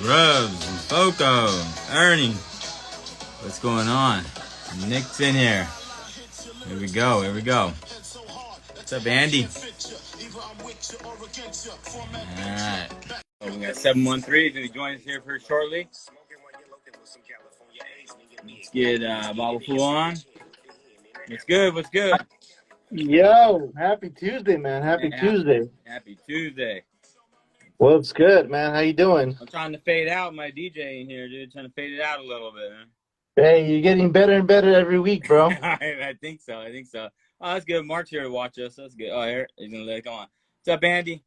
Grubs and Foco, Ernie. What's going on? Nick's in here. Here we go. Here we go. What's up, Andy? All right. Oh, we got 713 going to join us here for shortly. Let's get Bobble on. What's good? What's good? Yo, happy Tuesday, man. Happy Hey, Tuesday. happy Tuesday. What's good, man? How you doing? I'm trying to fade out my DJ in here, dude. Trying to fade it out a little bit, man. Hey, you're getting better and better every week, bro. I think so. I think so. Oh, that's good. Mark's here to watch us. That's good. Oh, here he's gonna let it go on. What's up, Andy?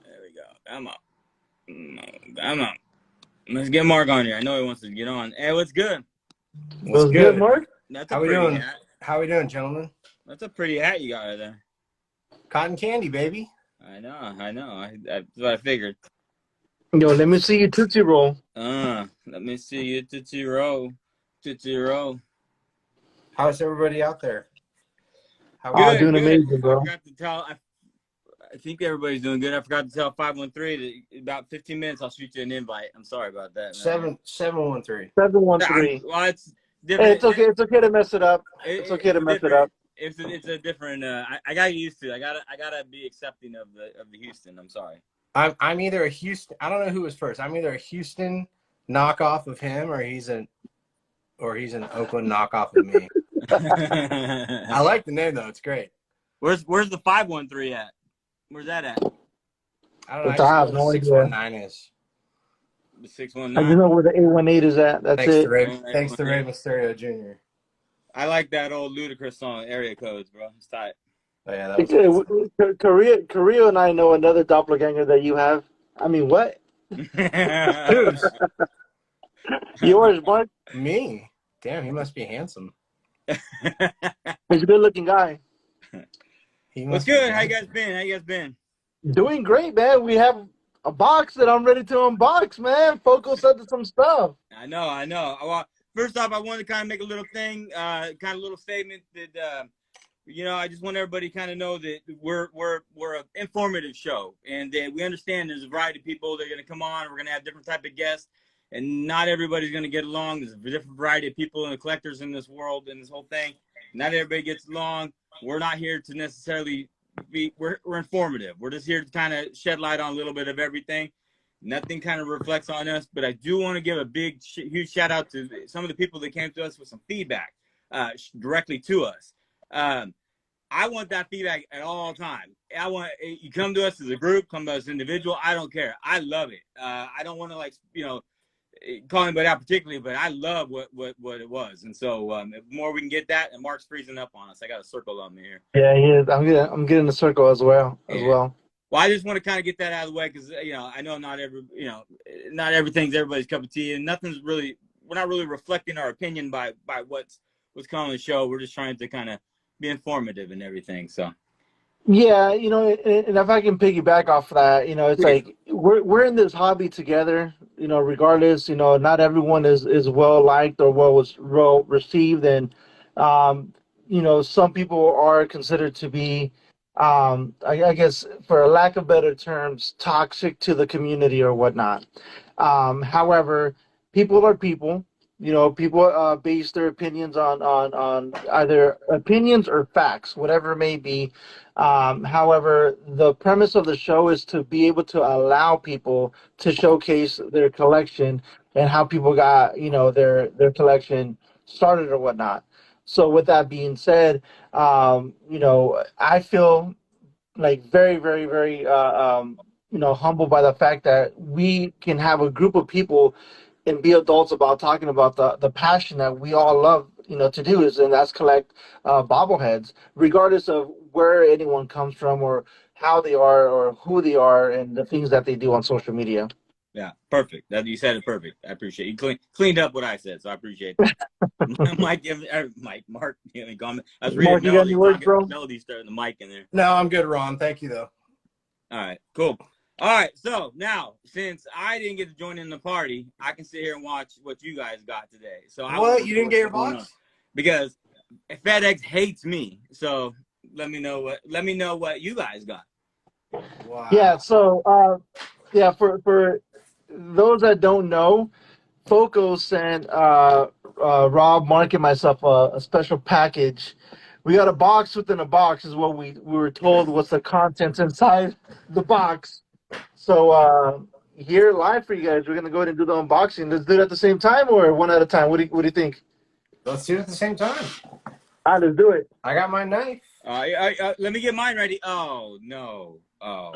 There we go. Come on. Come on. Let's get Mark on here. I know he wants to get on. Hey, what's good? What's good, Mark? That's a How we pretty doing? hat. How we doing, gentlemen? That's a pretty hat you got right there. Cotton candy, baby. I know. That's what I figured. Yo, let me see your Tootsie Roll. Let me see you, Tootsie Roll. Tootsie Roll. How's everybody out there? Good, doing amazing, bro. I forgot to tell. I think everybody's doing good. I forgot to tell 513 that about 15 minutes I'll shoot you an invite. I'm sorry about that, man. 713. 713. Well, it's different. Hey, it's okay. It's okay to mess it up. It's okay to mess it up. It's a different. I got used to it. I gotta be accepting of the Houston. I'm sorry. I'm either a Houston. I don't know who was first. I'm either a Houston knockoff of him, or he's an Oakland knockoff of me. I like the name though. It's great. Where's the 513 at? Where's that at? I don't know. I just know what 619 is. The I 619. just know where the 818 is at. That's Thanks to Ray Mysterio Jr. I like that old Ludacris song, Area Codes, bro. It's tight. Oh, yeah, that was Korea and I know another doppelganger that you have. I mean, what? Who's? Yours, Mark? Me? Damn, he must be handsome. He's a good-looking guy. What's good? How you guys been? Doing great, man. We have a box that I'm ready to unbox, man. Foco sent us some stuff. I know. Well, first off, I wanted to kind of make a little thing, kind of a little statement that, I just want everybody to kind of know that we're an informative show, and that we understand there's a variety of people that are going to come on. We're going to have different type of guests, and not everybody's going to get along. There's a different variety of people and the collectors in this world and this whole thing. Not everybody gets along. We're not here to necessarily we're informative. We're just here to kind of shed light on a little bit of everything. Nothing kind of reflects on us, but I do want to give a big, huge shout out to some of the people that came to us with some feedback directly to us. I want that feedback at all times. I want you come to us as a group, come to us individual. I don't care. I love it. I don't want to call anybody out particularly, but I love what it was. And so the more we can get that, and Mark's freezing up on us. I got a circle on me here. Yeah, he is. I'm getting the circle as well. Well, I just want to kind of get that out of the way because I know not everything's everybody's cup of tea, and we're not really reflecting our opinion by what's coming on the show. We're just trying to kind of be informative and everything. So. Yeah, and if I can piggyback off of that, it's like we're in this hobby together, regardless, not everyone is well liked or well received, and some people are considered to be, I guess, for a lack of better terms, toxic to the community or whatnot. However, people are people. People base their opinions on either opinions or facts, whatever it may be. However, the premise of the show is to be able to allow people to showcase their collection and how people got, their collection started or whatnot. So with that being said, I feel like very, very, very, humbled by the fact that we can have a group of people and be adults about talking about the passion that we all love, to do and that's collect bobbleheads, regardless of where anyone comes from or how they are or who they are and the things that they do on social media. Yeah, perfect. You said it perfect. I appreciate it. You cleaned up what I said, so I appreciate that. Mark, give me a comment. I was reading Melody, Melody starting the mic in there. No, I'm good, Ron. Thank you, though. All right, cool. All right, so now, since I didn't get to join in the party, I can sit here and watch what you guys got today. So you didn't get your box? Because FedEx hates me. So let me know what you guys got. Wow. Yeah, so Yeah, for those that don't know, Foco sent Rob, Mark, and myself a special package. We got a box within a box, is what we were told was the contents inside the box. So here live for you guys, we're gonna go ahead and do the unboxing. Let's do it at the same time or one at a time. What do you think? Let's do it at the same time. All right, let's do it. I got my knife. Let me get mine ready. Oh no. Oh.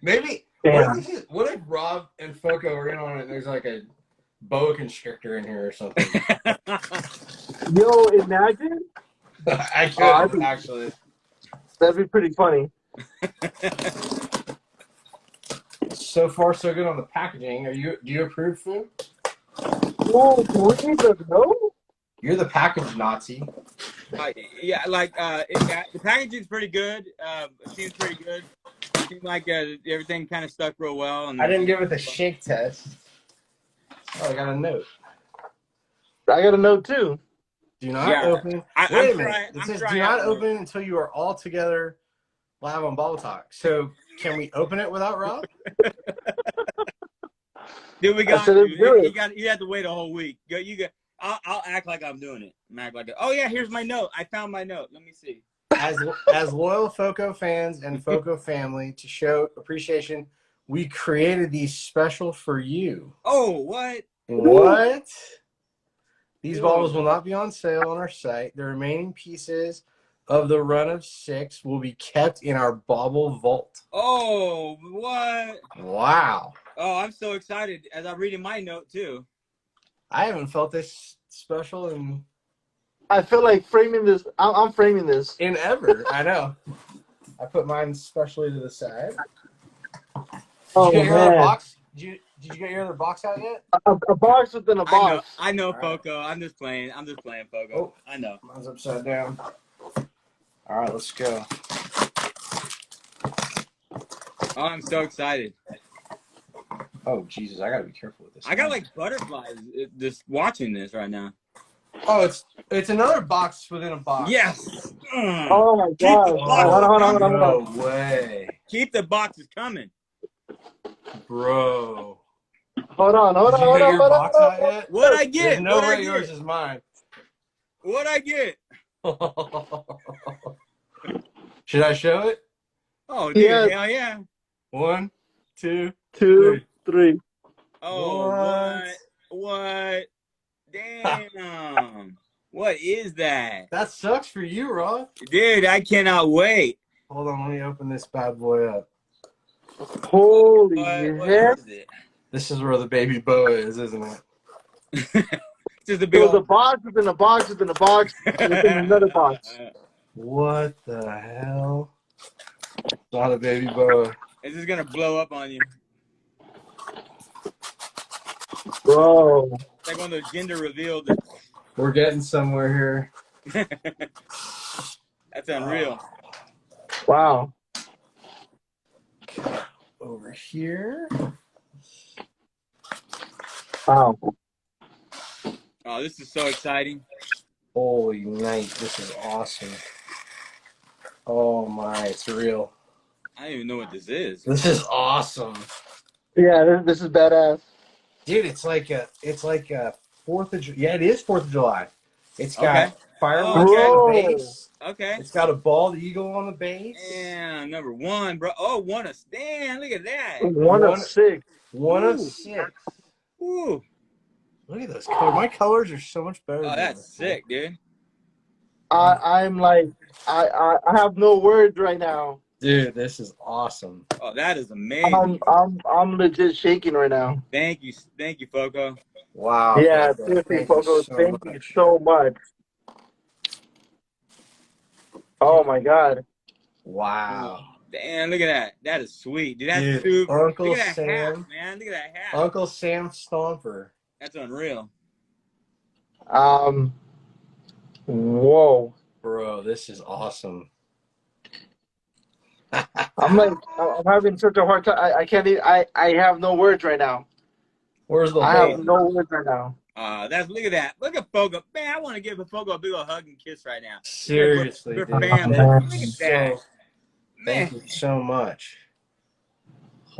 Maybe. Damn. What if Rob and Foco are in on it and there's like a boa constrictor in here or something? Yo, imagine. I could actually. That'd be pretty funny. So far, so good on the packaging. Do you approve, food? Oh, please, no. You're the package Nazi. Yeah, like the packaging's pretty good. It seems pretty good. Seems like everything kind of stuck real well. And I didn't give it the shake test. Oh, I got a note. I got a note too. Do not open. Wait a minute. It says do not open until you are all together live on Bobble Talk. So can we open it without Rob? Dude, we got you have to wait a whole week. I'll act like I'm doing it. Act like oh yeah, here's my note. I found my note. Let me see. As loyal Foco fans and Foco family, to show appreciation, we created these special for you. Oh, what? What? These bottles will not be on sale on our site. The remaining pieces of the run of 6 will be kept in our Bobble vault. Oh, what? Wow. Oh, I'm so excited as I'm reading my note too. I haven't felt this special in... I feel like framing this. I'm framing this. In ever. I know. I put mine specially to the side. Oh, did you get your man. other box? Did you get your other box out yet? A box within a box. I know, Foco. I'm just playing, Foco. Oh, I know. Mine's upside down. All right, let's go. Oh, I'm so excited. Oh, Jesus, I gotta be careful with this. I got like butterflies just watching this right now. Oh, it's another box within a box. Yes. Oh my Keep god. the box Hold on. No way. Keep the boxes coming. Bro. Hold on. Did you get your box out yet? What'd I get? There's no What'd I way get? yours is mine. What'd I get? Should I show it? Oh, dude, Yeah. hell yeah. 1, 2, 2, 3. Oh, what? Damn. What is that? That sucks for you, Rob. Dude, I cannot wait. Hold on, let me open this bad boy up. Holy What heck. is it? This is where the baby boa is, isn't it? Just a big There was a old... box within a box within a box within another box. What the hell? Not a baby boa. It's just gonna blow up on you. Bro. It's like one of those gender revealed. We're getting somewhere here. That's unreal. Wow. Over here. Wow. Oh, this is so exciting. Holy night, this is awesome. Oh my, it's real. I don't even know what this is. This is awesome. Yeah, this is badass. Dude, it's like a 4th of July. Yeah, it is 4th of July. It's got fireworks on the base. Okay. It's got a bald eagle on the base. And number 1, bro. Oh, one of Stan. Look at that. One of 6. One of 6. Ooh. Look at those colors. My colors are so much better. Oh, that's sick, dude. I'm like, I have no words right now. Dude, this is awesome. Oh, that is amazing. I'm legit shaking right now. Thank you, Foco. Wow. Yeah, Foco. seriously, Foco, thank you so much. Oh my god. Wow. Damn, look at that. That is sweet, dude. That's Dude, super. Uncle Look at that Sam. hat, man. Look at that hat. Uncle Sam Stomper. That's unreal. Whoa. Bro, this is awesome. I'm having such a hard time. I can't even, I have no words right now. Where's the I hole? have no words right now. Look at that. Look at Fogo. Man, I want to give Fogo a big old hug and kiss right now. Seriously, We're dude. family. Thank Look at that. Thank you so much.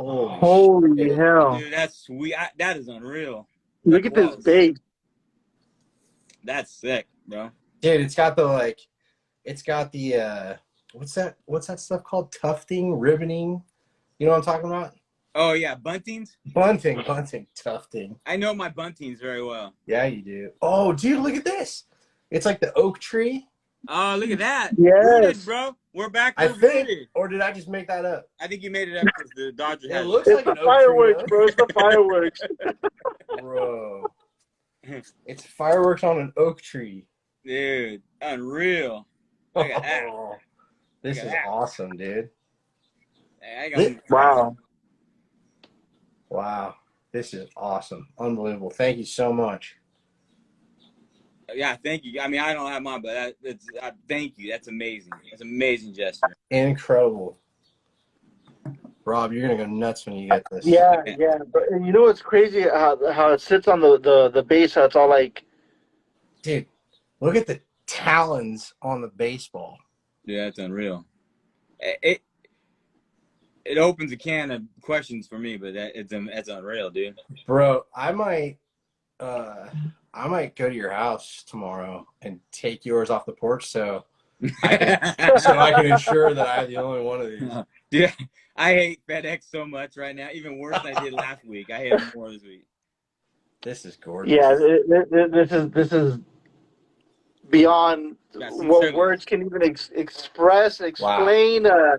Holy hell! Dude, that's sweet. That is unreal. Look at this base. That's sick, bro. Dude, it's got the what's that stuff called? Tufting, ribboning. You know what I'm talking about? Oh yeah, buntings. Bunting, tufting. I know my buntings very well. Yeah, you do. Oh, dude, look at this. It's like the oak tree. Oh, look at that. Yes. Rooted, bro. We're back. We're rooted. Or did I just make that up? I think you made it up because the Dodgers It had looks It's like the an oak fireworks, tree, bro. It's the fireworks. bro. It's fireworks on an oak tree. Dude, unreal. Look at that. This is awesome, dude. Wow. Wow. This is awesome. Unbelievable. Thank you so much. Yeah, thank you. I mean, I don't have mine, but thank you. That's amazing. That's an amazing gesture. Incredible. Rob, you're going to go nuts when you get this. Yeah. But you know what's crazy? How it sits on the base, how it's all like... Dude, look at the talons on the baseball. Yeah, that's unreal. It opens a can of questions for me, but it's unreal, dude. Bro, I might go to your house tomorrow and take yours off the porch so I can ensure that I have the only one of these. Dude, I hate FedEx so much right now, even worse than I did last week. I hate it more this week. This is gorgeous. Yeah, this is beyond what words can even express, explain. Wow.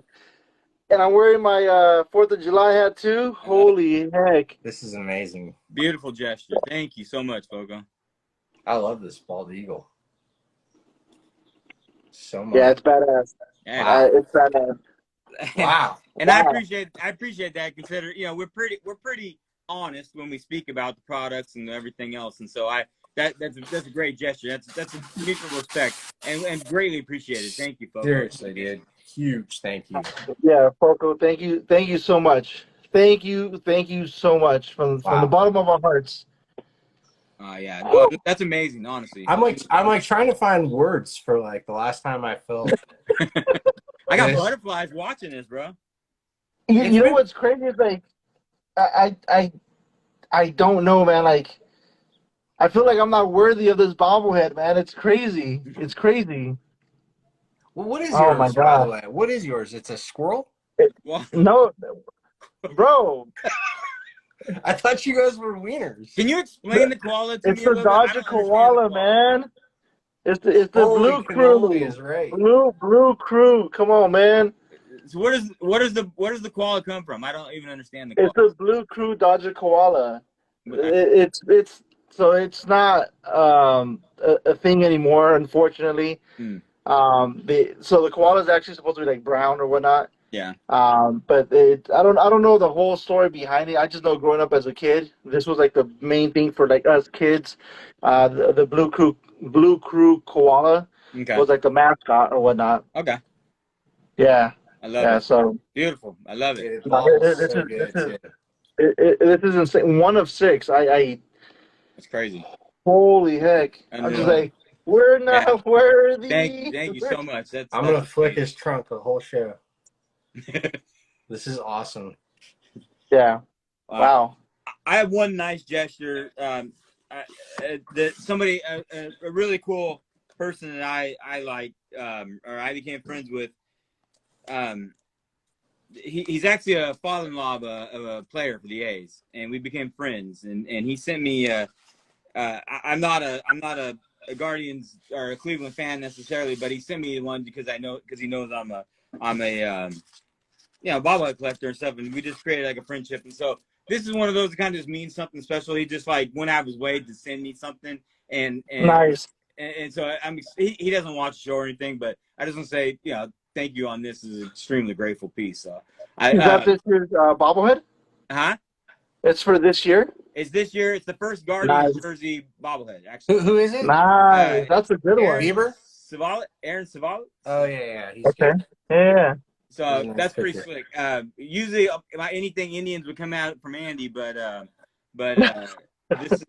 And I'm wearing my 4th of July hat too. Holy heck. This is amazing. Beautiful gesture. Thank you so much, Fogo. I love this bald eagle. So much. Yeah, it's badass. Yeah. It's badass. Wow. And wow. I appreciate that. Consider, we're pretty honest when we speak about the products and everything else. And so that's a great gesture. That's a mutual respect and greatly appreciated. Thank you, folks. Seriously, dude. Huge thank you. Yeah, Fogo, thank you so much. Thank you so much from the bottom of our hearts. Yeah, no, that's amazing, honestly. I'm like trying to find words for like the last time I felt. I got butterflies watching this, bro. You know what's crazy is like I don't know, man. Like I feel like I'm not worthy of this bobblehead, man. It's crazy. It's crazy. Well, what is yours, my God. By the way? What is yours? It's a squirrel? No, bro. I thought you guys were wieners. Can you explain the koala to me? It's the Dodger koala, man. It's the blue crew. Is right. Blue crew. Come on, man. So where does the koala come from? I don't even understand the koala. It's the blue crew Dodger koala. It's not a thing anymore, unfortunately. So the koala is actually supposed to be like brown or whatnot. Yeah. But I don't know the whole story behind it. I just know growing up as a kid, this was like the main thing for like us kids. The blue crew koala was like the mascot or whatnot. Okay. Yeah. I love it. So beautiful. I love it. This is insane. 1 of 6. It's crazy. Holy heck! I'm just like, we're not worthy. Thank you so much. I'm gonna flick his trunk the whole show. This is awesome. Yeah. Wow. I have one nice gesture. That somebody, a really cool person that I like, or I became friends with. He's actually a father-in-law of a player for the A's, and we became friends. And he sent me. I'm not a Guardians or a Cleveland fan necessarily, but he sent me one because he knows I'm a bobblehead collector and stuff, and we just created like a friendship. And so this is one of those that kind of just means something special. He just like went out of his way to send me something, and nice. And so he doesn't watch the show or anything, but I just want to say, thank you on this. This is an extremely grateful piece. So is that this year's bobblehead? Huh? It's for this year? It's this year. It's the first Guardians jersey bobblehead, actually. Who is it? Nice. That's a good one. Bieber? Aaron Savale? Oh, yeah. He's okay. Good. Yeah. So that's pretty slick. Usually, anything Indians would come out from Andy, but this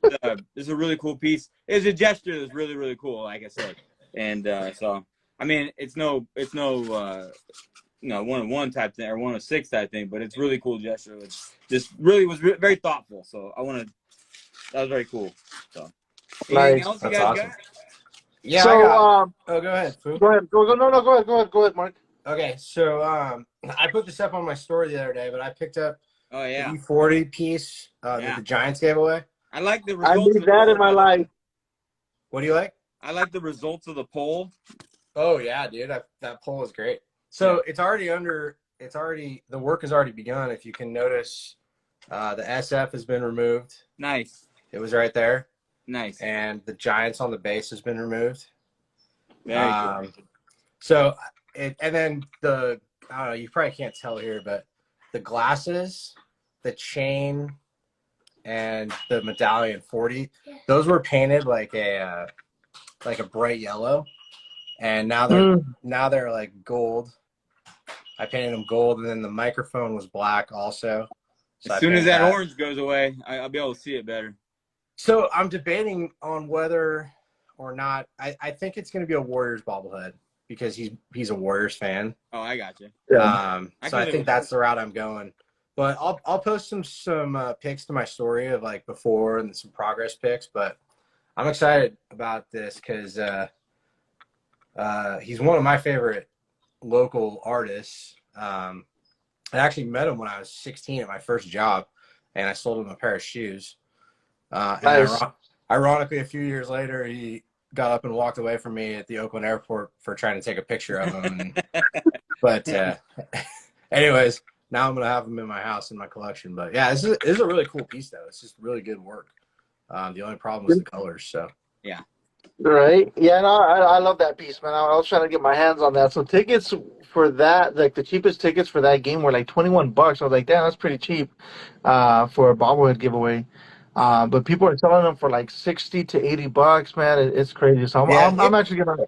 is a really cool piece. It's a gesture that's really, really cool, like I said. And so, I mean, it's no 1-on-1 type thing or 1-on-6 type thing, but it's really cool gesture. It's just really was very thoughtful. So that was very cool. So anything Nice. else you That's guys got? awesome. Yeah, I So, got. Oh, go ahead, Fu. go ahead. No, go ahead, Mark. Okay, so I put this up on my story the other day, but I picked up Oh the yeah, E40 piece that the Giants gave away. I like the I results need of the that in poll, my by the way. life. What do you like? I like the results of the poll. Oh yeah, dude, that poll is great. So it's already under. It's already the work has already begun. If you can notice, the SF has been removed. Nice. It was right there. Nice. And the Giants on the base has been removed. Very cool. So and then I don't know, you probably can't tell here, but the glasses, the chain, and the medallion 40, those were painted like a bright yellow, and now they're like gold. I painted them gold, and then the microphone was black also. So As soon as that orange goes away, I'll be able to see it better. So I'm debating on whether or not I think it's going to be a Warriors bobblehead because he's a Warriors fan. Oh, I got you. So I think that's the route I'm going. But I'll post some pics to my story of like before and some progress pics. But I'm excited about this because he's one of my favorite local artists. I actually met him when I was 16 at my first job, and I sold him a pair of shoes. Nice. And ironically, a few years later, he got up and walked away from me at the Oakland airport for trying to take a picture of him. But anyways, now I'm going to have them in my house in my collection. But yeah, this is a really cool piece, though. It's just really good work. The only problem was the colors. So yeah. Right. Yeah, no, I love that piece, man. I was trying to get my hands on that. So tickets for that, like the cheapest tickets for that game were like $21. I was like, damn, that's pretty cheap for a bobblehead giveaway. But people are selling them for like 60 to $80, man. It's crazy. So yeah, I'm actually gonna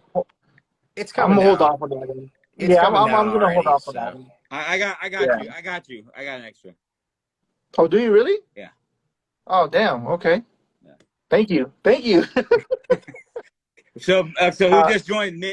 it's I'm coming gonna hold down. off on that one. It's Yeah, coming down I'm gonna hold already. off on that So one. I got Yeah. you. I got an extra. Oh, do you really? Yeah. Oh, damn. Okay. Yeah. Thank you. So who just joined?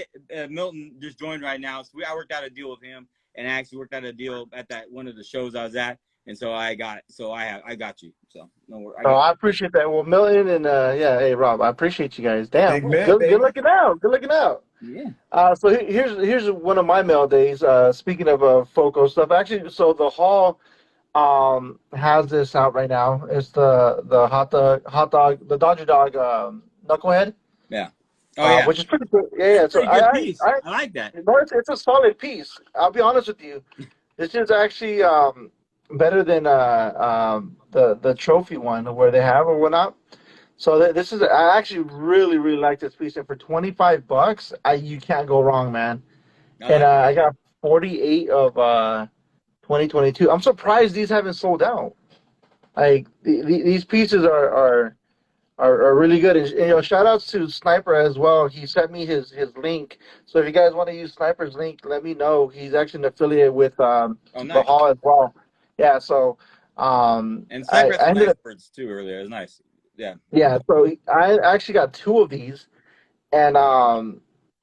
Milton just joined right now. So I worked out a deal with him, and I actually worked out a deal at that one of the shows I was at, and so I got it. So I got you. So no worries. I appreciate that. Well, Million and yeah, hey Rob, I appreciate you guys. Damn, Big Mitt, good baby. looking out. Good looking out. Yeah. So here's one of my mail days. Speaking of Foco stuff, actually, so the hall has this out right now. It's the hot dog, the Dodger dog knucklehead. Yeah. Oh yeah. Which is pretty good. Yeah. So Pretty good piece. I like that. no, it's a solid piece. I'll be honest with you. This is actually better than the trophy one where they have or whatnot. So this is I actually really like this piece, and for $25, you can't go wrong, man. I got 48 of 2022. I'm surprised these haven't sold out. Like these pieces are really good. And, you know, shout outs to Sniper as well. He sent me his link. So if you guys want to use Sniper's link, let me know. He's actually an affiliate with nice. the hall as well. Yeah, so and Sniper had some nice words too earlier. It was nice. Yeah. Yeah, so I actually got two of these, and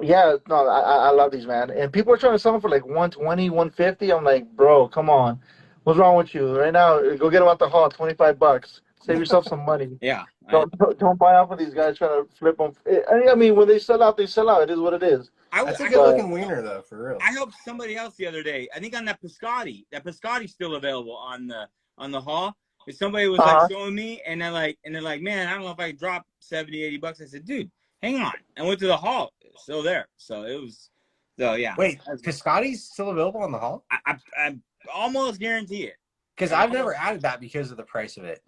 yeah, no, I love these, man. And people are trying to sell them for like 120, 150. I'm like, bro, come on, what's wrong with you? Right now, go get them at the hall, $25. Save yourself some money. Yeah. Don't buy off of these guys trying to flip them. I mean, when they sell out, they sell out. It is what it is. That's a good looking wiener, though, for real. I helped somebody else the other day. I think on that Piscotti. That Piscotti's still available on the hall. If somebody was like showing me, and they're like, man, I don't know if I could drop $70, $80. I said, dude, hang on. I went to the hall. It's still there. So it was. So yeah. Wait, Piscotti's still available on the hall? I almost guarantee it. Because I've never added that because of the price of it.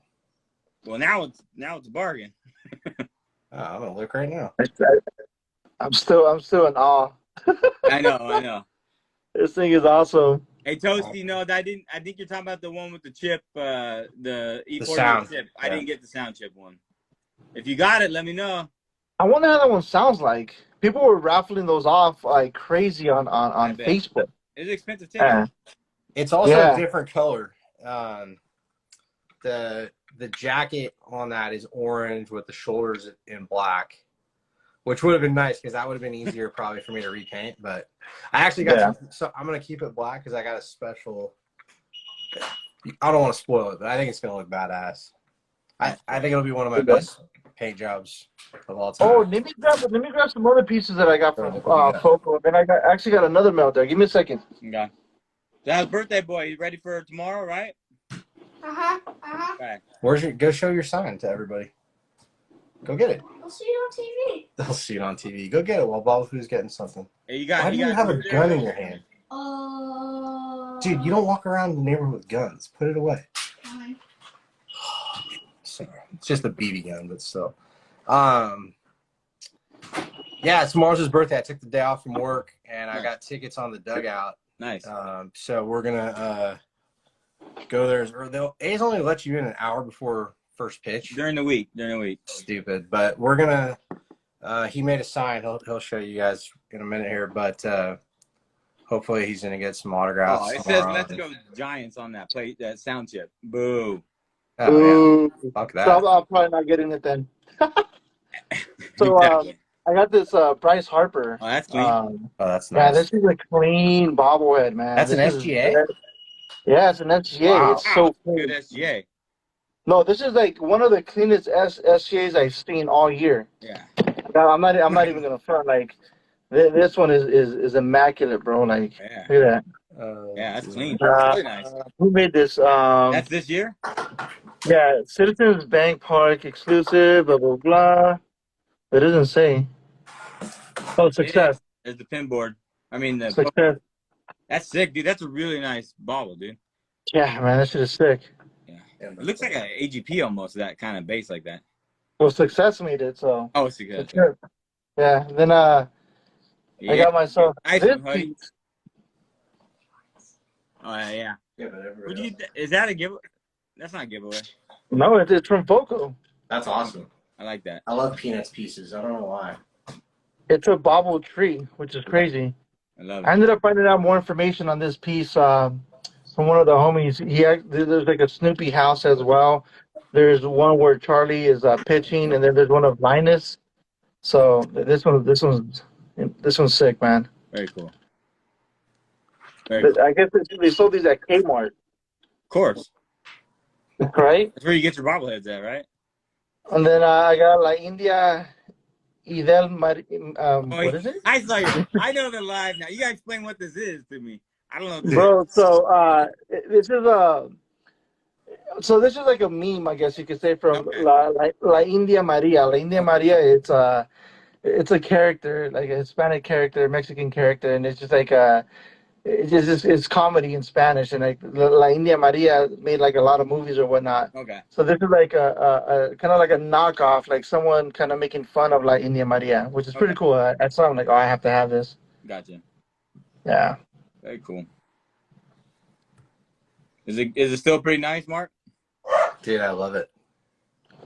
Well, now it's a bargain. I'm gonna look right now. I'm still in awe. I know. This thing is awesome. Hey Toasty, no, I think you're talking about the one with the chip, the E40 chip. I didn't get the sound chip one. If you got it, let me know. I wonder how that one sounds like. People were raffling those off like crazy on Facebook. It's an expensive ticket. It's also a different color. The jacket on that is orange with the shoulders in black. which would have been nice because that would have been easier probably for me to repaint. But I actually got some, so I'm gonna keep it black because I got a special. I don't want to spoil it, but I think it's gonna look badass. I think it'll be one of my best paint jobs of all time. Oh, let me grab some other pieces that I got from What do you got? Foco. Then actually got another melt there. Give me a second. Okay. That's birthday boy. You ready for tomorrow, right? Okay. Go show your sign to everybody. Go get it. They'll see it on TV. They'll see it on TV. Go get it while Bobble Who's getting something. Hey, Why do you have a gun in your hand? Dude, you don't walk around the neighborhood with guns. Put it away. Fine. Sorry. It's just a BB gun, but still. Yeah, tomorrow's his birthday. I took the day off from work, and I got tickets on the dugout. Nice. So we're going to go there. A's only let you in an hour before first pitch. During the week. Stupid. But we're going to he made a sign. He'll show you guys in a minute here, but hopefully he's going to get some autographs. Oh, it says let's go Giants on that plate, that sound chip. Boo. Oh, yeah. Fuck that. So I'm probably not getting it then. So I got this Bryce Harper. Oh, that's clean. Oh, that's Yeah, nice. this is a clean bobblehead, man. That's this an SGA? Yeah, it's an SGA. Wow. It's so clean. Good SGA. No, this is like one of the cleanest SGAs I've seen all year. Yeah. Now, I'm not even gonna front. Like this one is immaculate, bro. Like Yeah. look at Yeah, that's clean. that. Really nice. Who made this? That's this year? Yeah, Citizens Bank Park exclusive. Blah blah blah. It doesn't say. Oh, success. There's the pin board. I mean, Success. that's sick, dude. That's a really nice bobble, dude. Yeah, man, that shit is sick. Yeah. It looks like an AGP almost, that kind of base like that. Well, Success made it, so. Oh, it's good. Yeah. Then I got myself Nice this one, buddy. piece. Oh yeah. Yeah, but What do you? Is that a giveaway? That's not a giveaway. No, it's from Foco. That's awesome. I like that. I love Peanuts pieces. I don't know why. It's a bobble tree, which is crazy. I love I it. ended up finding out more information on this piece from one of the homies. There's like a Snoopy house as well. There's one where Charlie is pitching, and then there's one of Linus. So this one's sick, man. Very cool. Very cool. I guess they sold these at Kmart, Of course. right? That's where you get your bobbleheads at, right? And then I got La India Idel what is it? I saw you. I know they're live now. You gotta explain what this is to me. I don't know. What this Bro, so this is like a meme, I guess you could say, from Okay. La India Maria. La India Maria, it's a character, like a Hispanic character, Mexican character, and it's just like it's comedy in Spanish, and like La India Maria made like a lot of movies or whatnot. Okay. So this is like a kind of like a knockoff, like someone kind of making fun of La India Maria, which is pretty Okay. cool. I saw, I'm like, oh, I have to have this. Gotcha. Yeah. Very cool. Is it still pretty nice, Mark? Dude, I love it.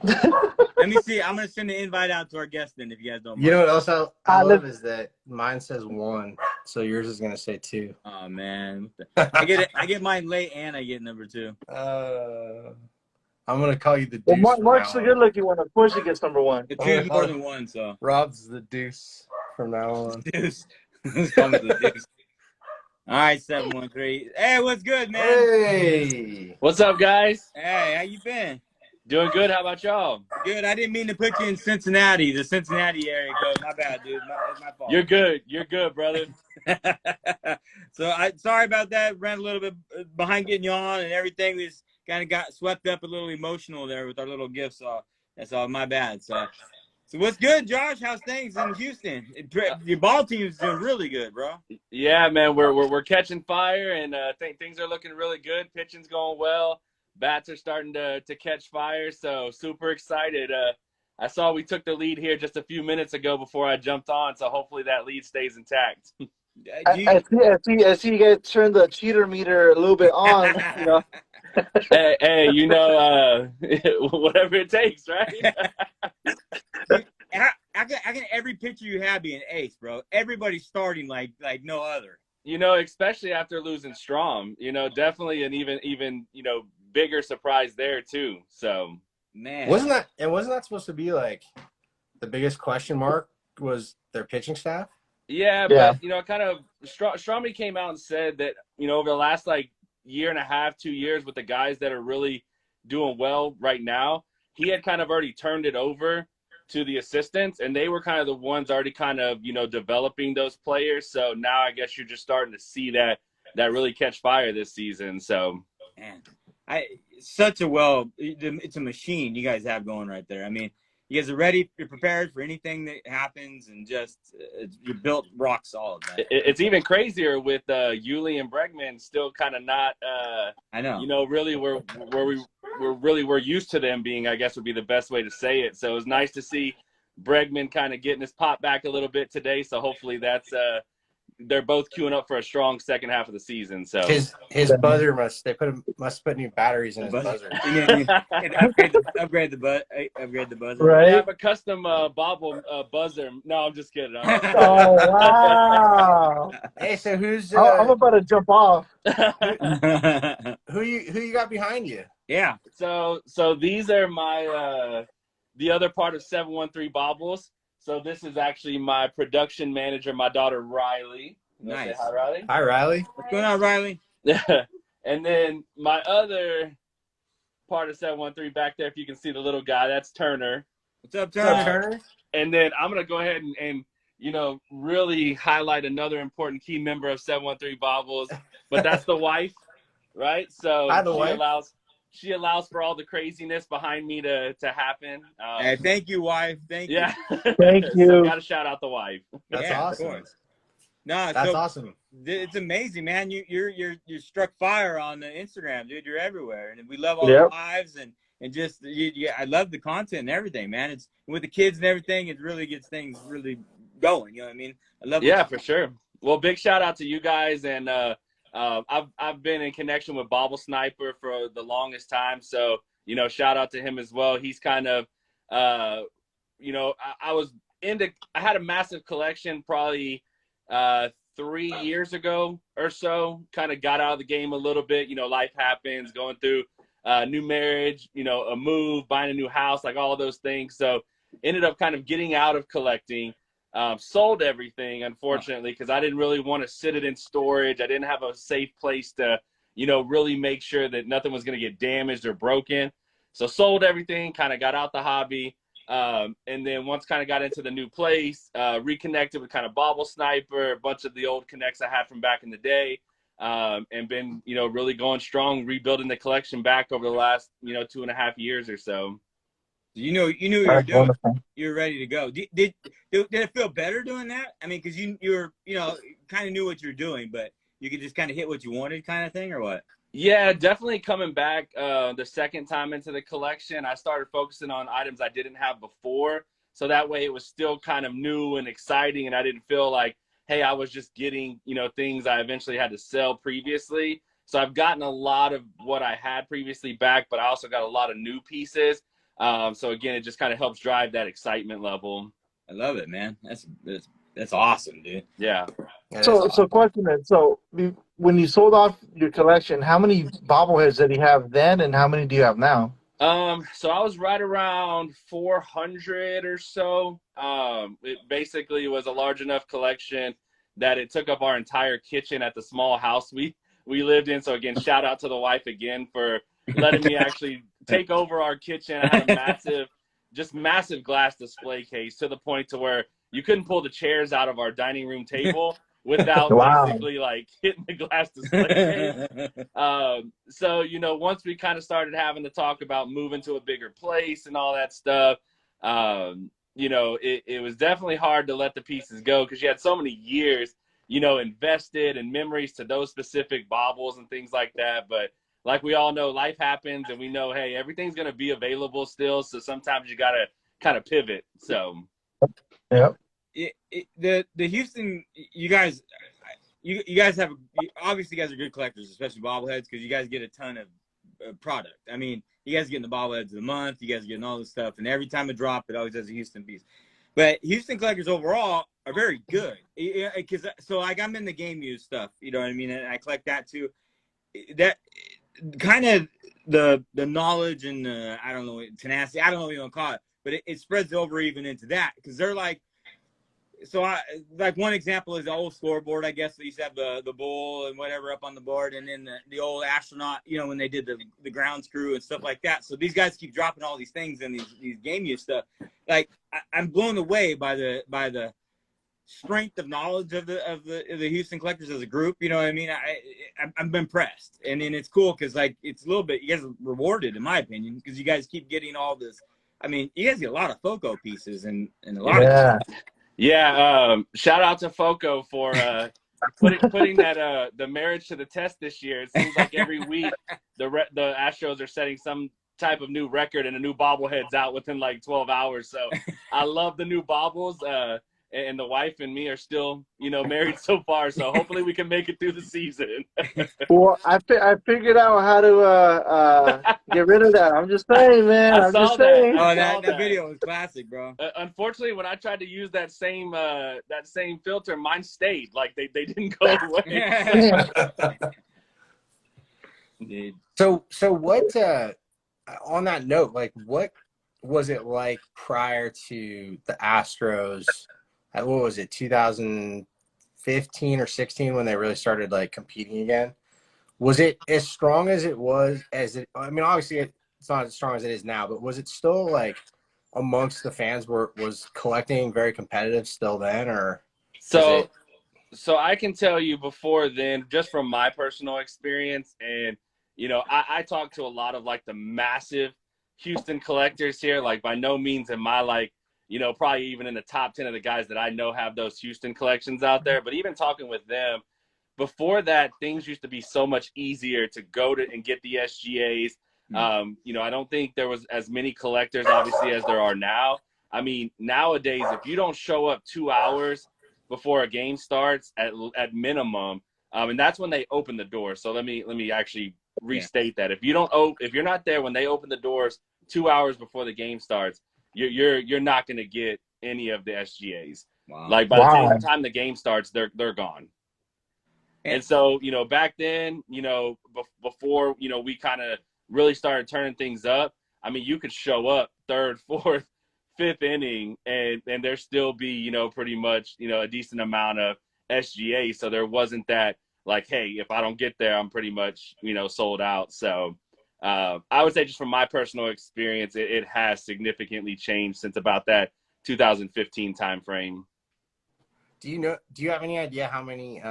Let me see. I'm gonna send the invite out to our guests then, if you guys don't mind. You know what else I love is that mine says 1, so yours is gonna say 2. Oh man, I get it. I get mine late, and I get number 2. I'm gonna call you the Well, Deuce. Mark's the good looking one. Of course, he gets number one. The 2 is more than 1, so. Rob's the Deuce from now on. Deuce. Call me the Deuce. All right, 713. Hey, what's good, man? Hey, What's up, guys? Hey, how you been? Doing good. How about y'all? Good. I didn't mean to put you in Cincinnati, the Cincinnati area code. My bad, dude. It's my fault. You're good. You're good, brother. So sorry about that. Ran a little bit behind getting you on and everything. We just kind of got swept up a little emotional there with our little gifts. So that's all my bad. So what's good, Josh? How's things in Houston? Your ball team's doing really good, bro. Yeah, man. We're catching fire, and things are looking really good. Pitching's going well. Bats are starting to catch fire. So super excited. I saw we took the lead here just a few minutes ago before I jumped on. So hopefully that lead stays intact. I see you guys turn the cheater meter a little bit on. You know? hey, whatever it takes, right? I can every pitcher you have be an ace, bro. Everybody's starting like no other. Especially after losing Strom. Definitely an even bigger surprise there too. So Man, wasn't that supposed to be like the biggest question mark was their pitching staff. Yeah, Yeah. but kind of Stromey came out and said that over the last like year and a half, 2 years, with the guys that are really doing well right now, he had kind of already turned it over to the assistants, and they were kind of the ones already kind of developing those players. So now I guess you're just starting to see that really catch fire this season. So Man, it's a machine you guys have going right there. I mean, you guys are ready, you're prepared for anything that happens, and just you're built rock solid, man. It's even crazier with Yuli and Bregman still kind of not. I know. Really we're used to them being, I guess would be the best way to say it. So it was nice to see Bregman kind of getting his pop back a little bit today. So hopefully that's they're both queuing up for a strong second half of the season. So his buzzer must put new batteries in his buzzer. Upgrade the buzzer. Right. I have a custom Bobble buzzer. No, I'm just kidding. Oh wow! Hey, so who's I'm about to jump off. who you got behind you? Yeah. So these are my the other part of 713 Bobbles. So this is actually my production manager, my daughter Riley. Nice. Say hi, Riley. Hi, Riley. What's going on, Riley? And then my other part of 713 back there, if you can see the little guy, that's Turner. What's up, What's up, Turner? Turner? And then I'm gonna go ahead and really highlight another important key member of 713 Bobbles, but that's the wife, right? So Hi, the wife. She allows for all the craziness behind me to happen. Hey, thank you, wife. Thank you. Yeah. Thank So you. got to shout out the wife. That's Yeah, awesome. Of course. No, That's so awesome. it's amazing, man. You struck fire on the Instagram, dude. You're everywhere, and we love all the lives and just I love the content and everything, man. It's with the kids and everything. It really gets things really going. You know what I mean? I love. Yeah, for sure. Well, big shout out to you guys, and I've been in connection with Bobble Sniper for the longest time, so shout out to him as well. He's kind of I had a massive collection probably 3 years ago or so. Kind of got out of the game a little bit. Life happens, going through new marriage, a move, buying a new house, like all those things. So ended up kind of getting out of collecting. Sold everything, unfortunately, because I didn't really want to sit it in storage. I didn't have a safe place to, really make sure that nothing was going to get damaged or broken. So sold everything, kind of got out the hobby. And then once kind of got into the new place, reconnected with kind of Bobble Sniper, a bunch of the old connects I had from back in the day, and been, really going strong, rebuilding the collection back over the last, 2.5 years or so. You knew what you were doing. You were ready to go. Did it feel better doing that? I mean, because you were kind of knew what you were doing, but you could just kind of hit what you wanted, kind of thing, or what? Yeah, definitely coming back the second time into the collection, I started focusing on items I didn't have before, so that way it was still kind of new and exciting, and I didn't feel like, hey, I was just getting things I eventually had to sell previously. So I've gotten a lot of what I had previously back, but I also got a lot of new pieces. So again, it just kind of helps drive that excitement level. I love it, man. That's awesome, dude. Yeah. So question then. So when you sold off your collection, how many bobbleheads did you have then, and how many do you have now? So I was right around 400 or so. It basically was a large enough collection that it took up our entire kitchen at the small house we lived in. So again, shout out to the wife again for letting me actually take over our kitchen. I had a massive glass display case to the point to where you couldn't pull the chairs out of our dining room table without basically like hitting the glass display case. So, once we kind of started having to talk about moving to a bigger place and all that stuff, it was definitely hard to let the pieces go because you had so many years, invested and memories to those specific baubles and things like that. But like we all know, life happens, and we know, hey, everything's going to be available still. So sometimes you got to kind of pivot. So, yeah. The Houston, you guys have, obviously you guys are good collectors, especially bobbleheads, because you guys get a ton of product. I mean, you guys are getting the bobbleheads of the month, you guys are getting all this stuff, and every time it drops, it always has a Houston piece. But Houston collectors overall are very good. Because so like I'm in the game use stuff, you know what I mean, and I collect that too. That kind of the knowledge and I don't know, tenacity, I don't know what you want to call it, but it spreads over even into that, because they're like, so I like one example is the old scoreboard. I guess they used to have the bull and whatever up on the board, and then the old astronaut. You know, when they did the ground screw and stuff like that. So these guys keep dropping all these things and these game use stuff. Like I'm blown away by the strength of knowledge of the Houston Collectors as a group. You know what I mean? I'm impressed, and then it's cool because like it's a little bit you guys are rewarded in my opinion because you guys keep getting all this. I mean, you guys get a lot of FOCO pieces and a lot of. Yeah. Shout out to Foco for putting that the marriage to the test this year. It seems like every week the Astros are setting some type of new record and a new bobblehead's out within like 12 hours. So I love the new bobbles. And the wife and me are still, married so far. So hopefully we can make it through the season. Well, I figured out how to get rid of that. I'm just saying, man. I I'm saw just that. saying. Oh, that video was classic, bro. Unfortunately, when I tried to use that same filter, mine stayed. Like they didn't go away. Dude. So what? On that note, like, what was it like prior to the Astros? What was it, 2015 or 16 when they really started like competing again? Was it as strong as it was? I mean, obviously it's not as strong as it is now, but was it still like amongst the fans was collecting very competitive still then, or? So I can tell you before then, just from my personal experience, and I talked to a lot of like the massive Houston collectors here. Like by no means am I like, probably even in the top 10 of the guys that I know have those Houston collections out there. But even talking with them, before that, things used to be so much easier to go to and get the SGAs. I don't think there was as many collectors, obviously, as there are now. I mean, nowadays, if you don't show up 2 hours before a game starts at minimum, and that's when they open the doors. So let me actually restate that. If you're not there when they open the doors 2 hours before the game starts, you're not going to get any of the SGAs. Wow. Like by the time the game starts, they're gone. And so, back then, before, we kind of really started turning things up, I mean, you could show up third, fourth, fifth inning and there still be, pretty much, a decent amount of SGA. So there wasn't that like, hey, if I don't get there, I'm pretty much, sold out. So I would say just from my personal experience, it has significantly changed since about that 2015 timeframe. Do you have any idea how many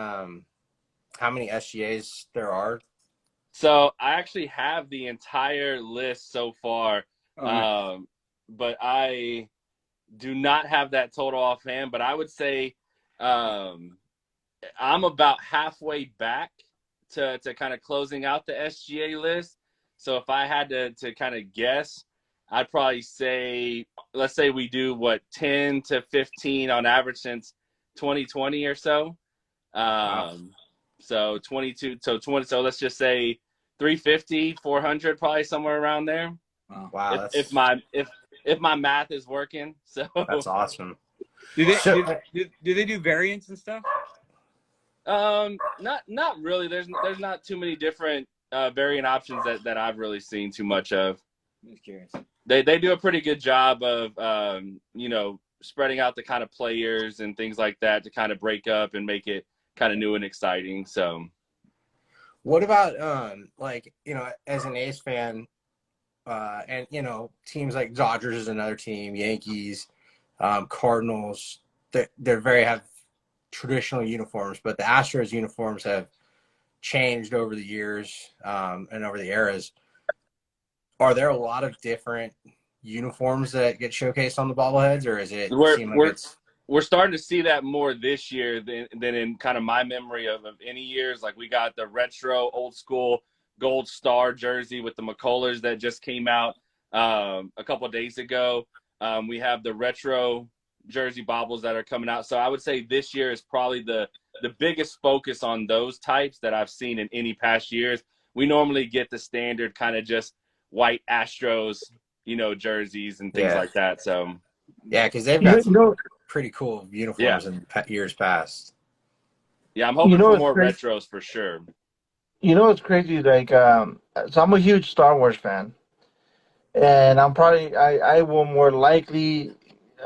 SGAs there are? So I actually have the entire list so far, but I do not have that total offhand. But I would say I'm about halfway back to kind of closing out the SGA list. So if I had to kind of guess, I'd probably say, let's say we do 10 to 15 on average since 2020 or so. Wow. So 22, so 20, so let's just say 350, 400, probably somewhere around there. Wow. If my math is working. So that's awesome. Do they do variants and stuff? Not really. There's not too many different variant options that I've really seen too much of. I'm just curious. They do a pretty good job of spreading out the kind of players and things like that to kind of break up and make it kind of new and exciting. So what about as an A's fan, and teams like Dodgers is another team, Yankees, Cardinals, they're have traditional uniforms, but the Astros uniforms have changed over the years and over the eras. Are there a lot of different uniforms that get showcased on the bobbleheads, or is it we're starting to see that more this year than in kind of my memory of any years? Like we got the retro old school gold star jersey with the McCullers that just came out a couple of days ago. We have the retro jersey bobbles that are coming out. So I would say this year is probably the biggest focus on those types that I've seen in any past years. We normally get the standard kind of just white Astros, jerseys and things like that. So yeah, because they've got some pretty cool uniforms in years past. Yeah, I'm hoping for more retros for sure. It's crazy. Like, so I'm a huge Star Wars fan, and I will more likely,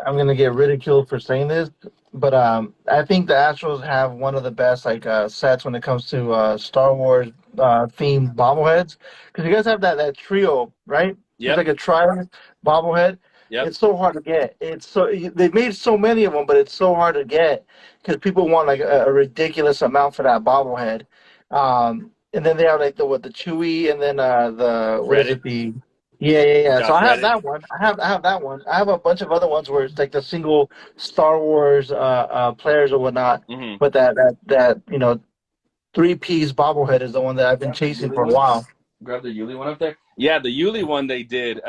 I'm gonna get ridiculed for saying this. But I think the Astros have one of the best like sets when it comes to Star Wars themed bobbleheads because you guys have that trio, right? It's Yep. like a tri bobblehead. Yep. It's so hard to get. They've made so many of them, but it's so hard to get because people want like a ridiculous amount for that bobblehead. And then they have like the Chewy, and then the what is Reddit. it yeah. So Josh I have Reddit. that one. I have that one. I have a bunch of other ones where it's like the single Star Wars players or whatnot. Mm-hmm. But that three-piece bobblehead is the one that I've been chasing for a while. Grab the Yuli one up there. Yeah, the Yuli one they did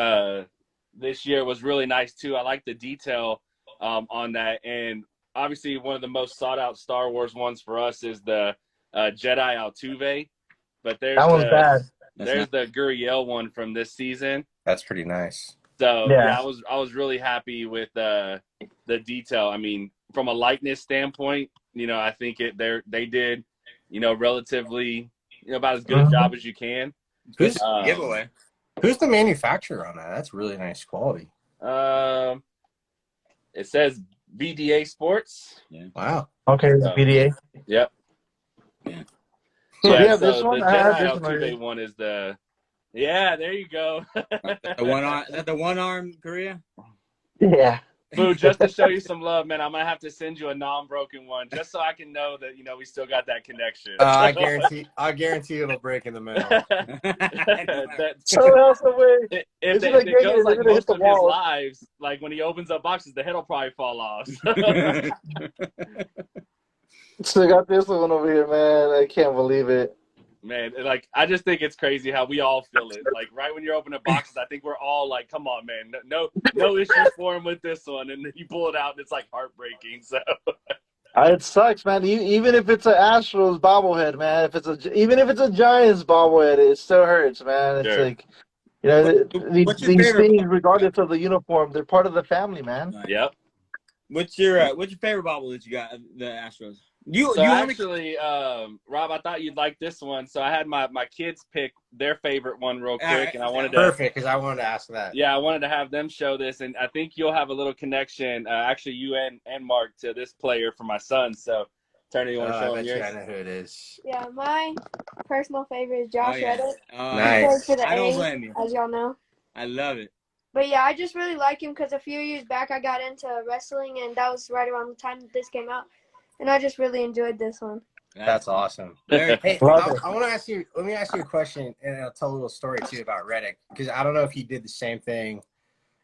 this year was really nice too. I like the detail on that, and obviously one of the most sought out Star Wars ones for us is the Jedi Altuve. But That one's bad. there's the Guriel one from this season. That's pretty nice. So Yeah. yeah, I was really happy with the detail. I mean, from a likeness standpoint, I think they did, relatively, about as good a job as you can. Who's Giveaway. who's the manufacturer on that? That's really nice quality. It says BDA Sports. Yeah. Wow. Okay, So, BDA. Yep. Yeah. So Yeah. yeah, So this one the I have Jedi this one. Altuve one is the. Yeah, there you go. The one arm, is that the one arm Korea? Yeah. Boo, just to show you some love, man, I'm gonna have to send you a non-broken one just so I can know that we still got that connection. I guarantee it'll break in the middle. So else away. If Isn't it it great? goes They're like gonna hit most the of his walls. lives, like when he opens up boxes, the head will probably fall off. So I got this one over here, man. I can't believe it. Man, like I just think it's crazy how we all feel it. Like right when you're opening boxes, I think we're all like, "Come on, man, no issues for him with this one," and then you pull it out, and it's like heartbreaking. So It sucks, man. Even if it's an Astros bobblehead, man. Even if it's a Giants bobblehead, it still hurts, man. It's Sure. like What's your these favorite? things, regardless of the uniform, they're part of the family, man. Yep. What's your favorite bobble that you got? The Astros. You So you actually, Rob, I thought you'd like this one. So I had my kids pick their favorite one real quick, right. and I wanted to Perfect, because I wanted to ask that. Yeah, I wanted to have them show this, and I think you'll have a little connection, actually, you and Mark, to this player for my son. So, Turner, you want to show I him bet you I yours? know who it is. Yeah, my personal favorite is Josh Reddick. Nice. He plays for the I don't A's, blame you. as y'all know. I love it. But yeah, I just really like him because a few years back I got into wrestling, and that was right around the time that this came out. And I just really enjoyed this one. That's awesome. Very, Hey, Love I it. want to ask you. Let me ask you a question, and I'll tell a little story too about Reddick, because I don't know if he did the same thing.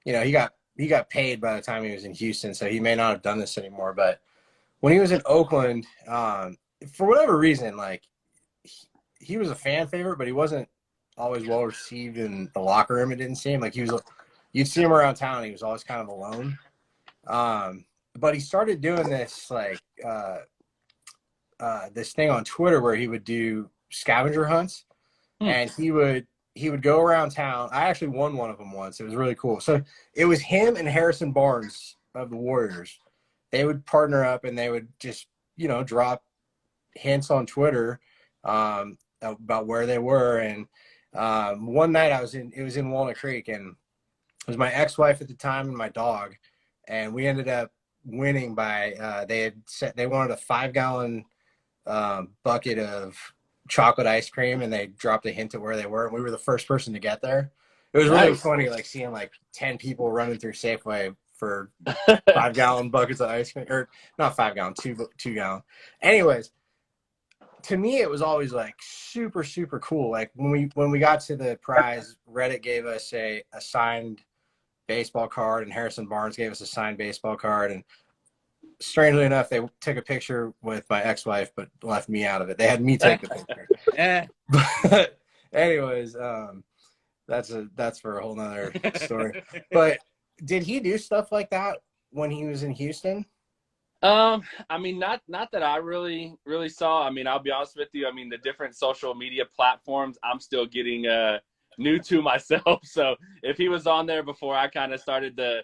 He got paid by the time he was in Houston, so he may not have done this anymore. But when he was in Oakland, for whatever reason, like he was a fan favorite, but he wasn't always well received in the locker room. It didn't seem like you'd see him around town. He was always kind of alone. But he started doing this this thing on Twitter where he would do scavenger hunts, and he would go around town. I actually won one of them once. It was really cool. So it was him and Harrison Barnes of the Warriors. They would partner up, and they would just drop hints on Twitter about where they were. And one night it was in Walnut Creek, and it was my ex-wife at the time and my dog, and we ended up winning by they wanted a 5-gallon bucket of chocolate ice cream, and they dropped a hint at where they were, and we were the first person to get there. It was really funny, like seeing like 10 people running through Safeway for 5-gallon buckets of ice cream, or not 5-gallon, 2-gallon. Anyways, to me, it was always like super, super cool. Like when we got to the prize, Reddit gave us a signed baseball card, and Harrison Barnes gave us a signed baseball card. And strangely enough, they took a picture with my ex-wife, but left me out of it. They had me take the picture. But anyways, that's for a whole nother story. But did he do stuff like that when he was in Houston? I mean, not that I really saw. I mean, I'll be honest with you. I mean, the different social media platforms, I'm still getting new to myself. So if he was on there before I kind of started the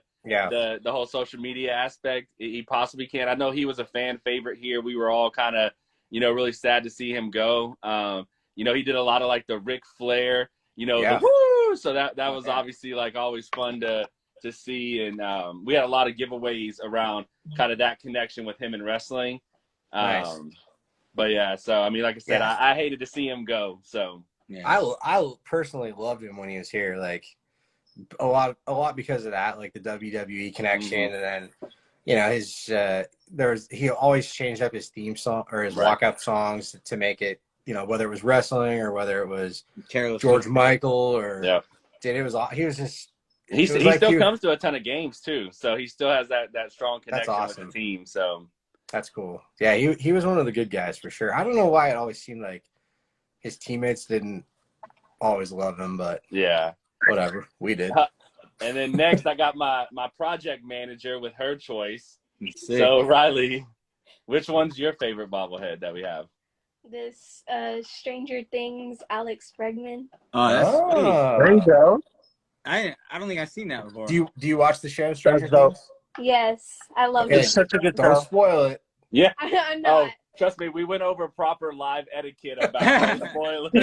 whole social media aspect, he possibly can. I know he was a fan favorite here. We were all kind of, really sad to see him go. He did a lot of like the Ric Flair, the woo. So that was obviously like always fun to to see, and we had a lot of giveaways around kind of that connection with him in wrestling. Nice. But yeah, so I mean, like I said, Yeah. I hated to see him go. So Yeah. I personally loved him when he was here, like a lot because of that, like the WWE connection, Mhm. and then his he always changed up his theme song or his Right. walk-up songs to make it, whether it was wrestling or whether it was Careless George Whisper. Michael or yeah, he was just he it was he like still comes to a ton of games too. So he still has that strong That's connection awesome. with the team. So That's cool. Yeah, he was one of the good guys for sure. I don't know why it always seemed like his teammates didn't always love him, but yeah. whatever, we did. And then next, I got my project manager with her choice. Sick. So Riley, which one's your favorite bobblehead that we have? This Stranger Things Alex Bregman. Oh, that's sweet. There you go. I don't think I've seen that before. Do you watch the show Stranger dope. Things? Yes, I love Okay. it. It's such a good Don't show. spoil it. Yeah. I'm Oh, not. trust me, we went over proper live etiquette about spoilers. They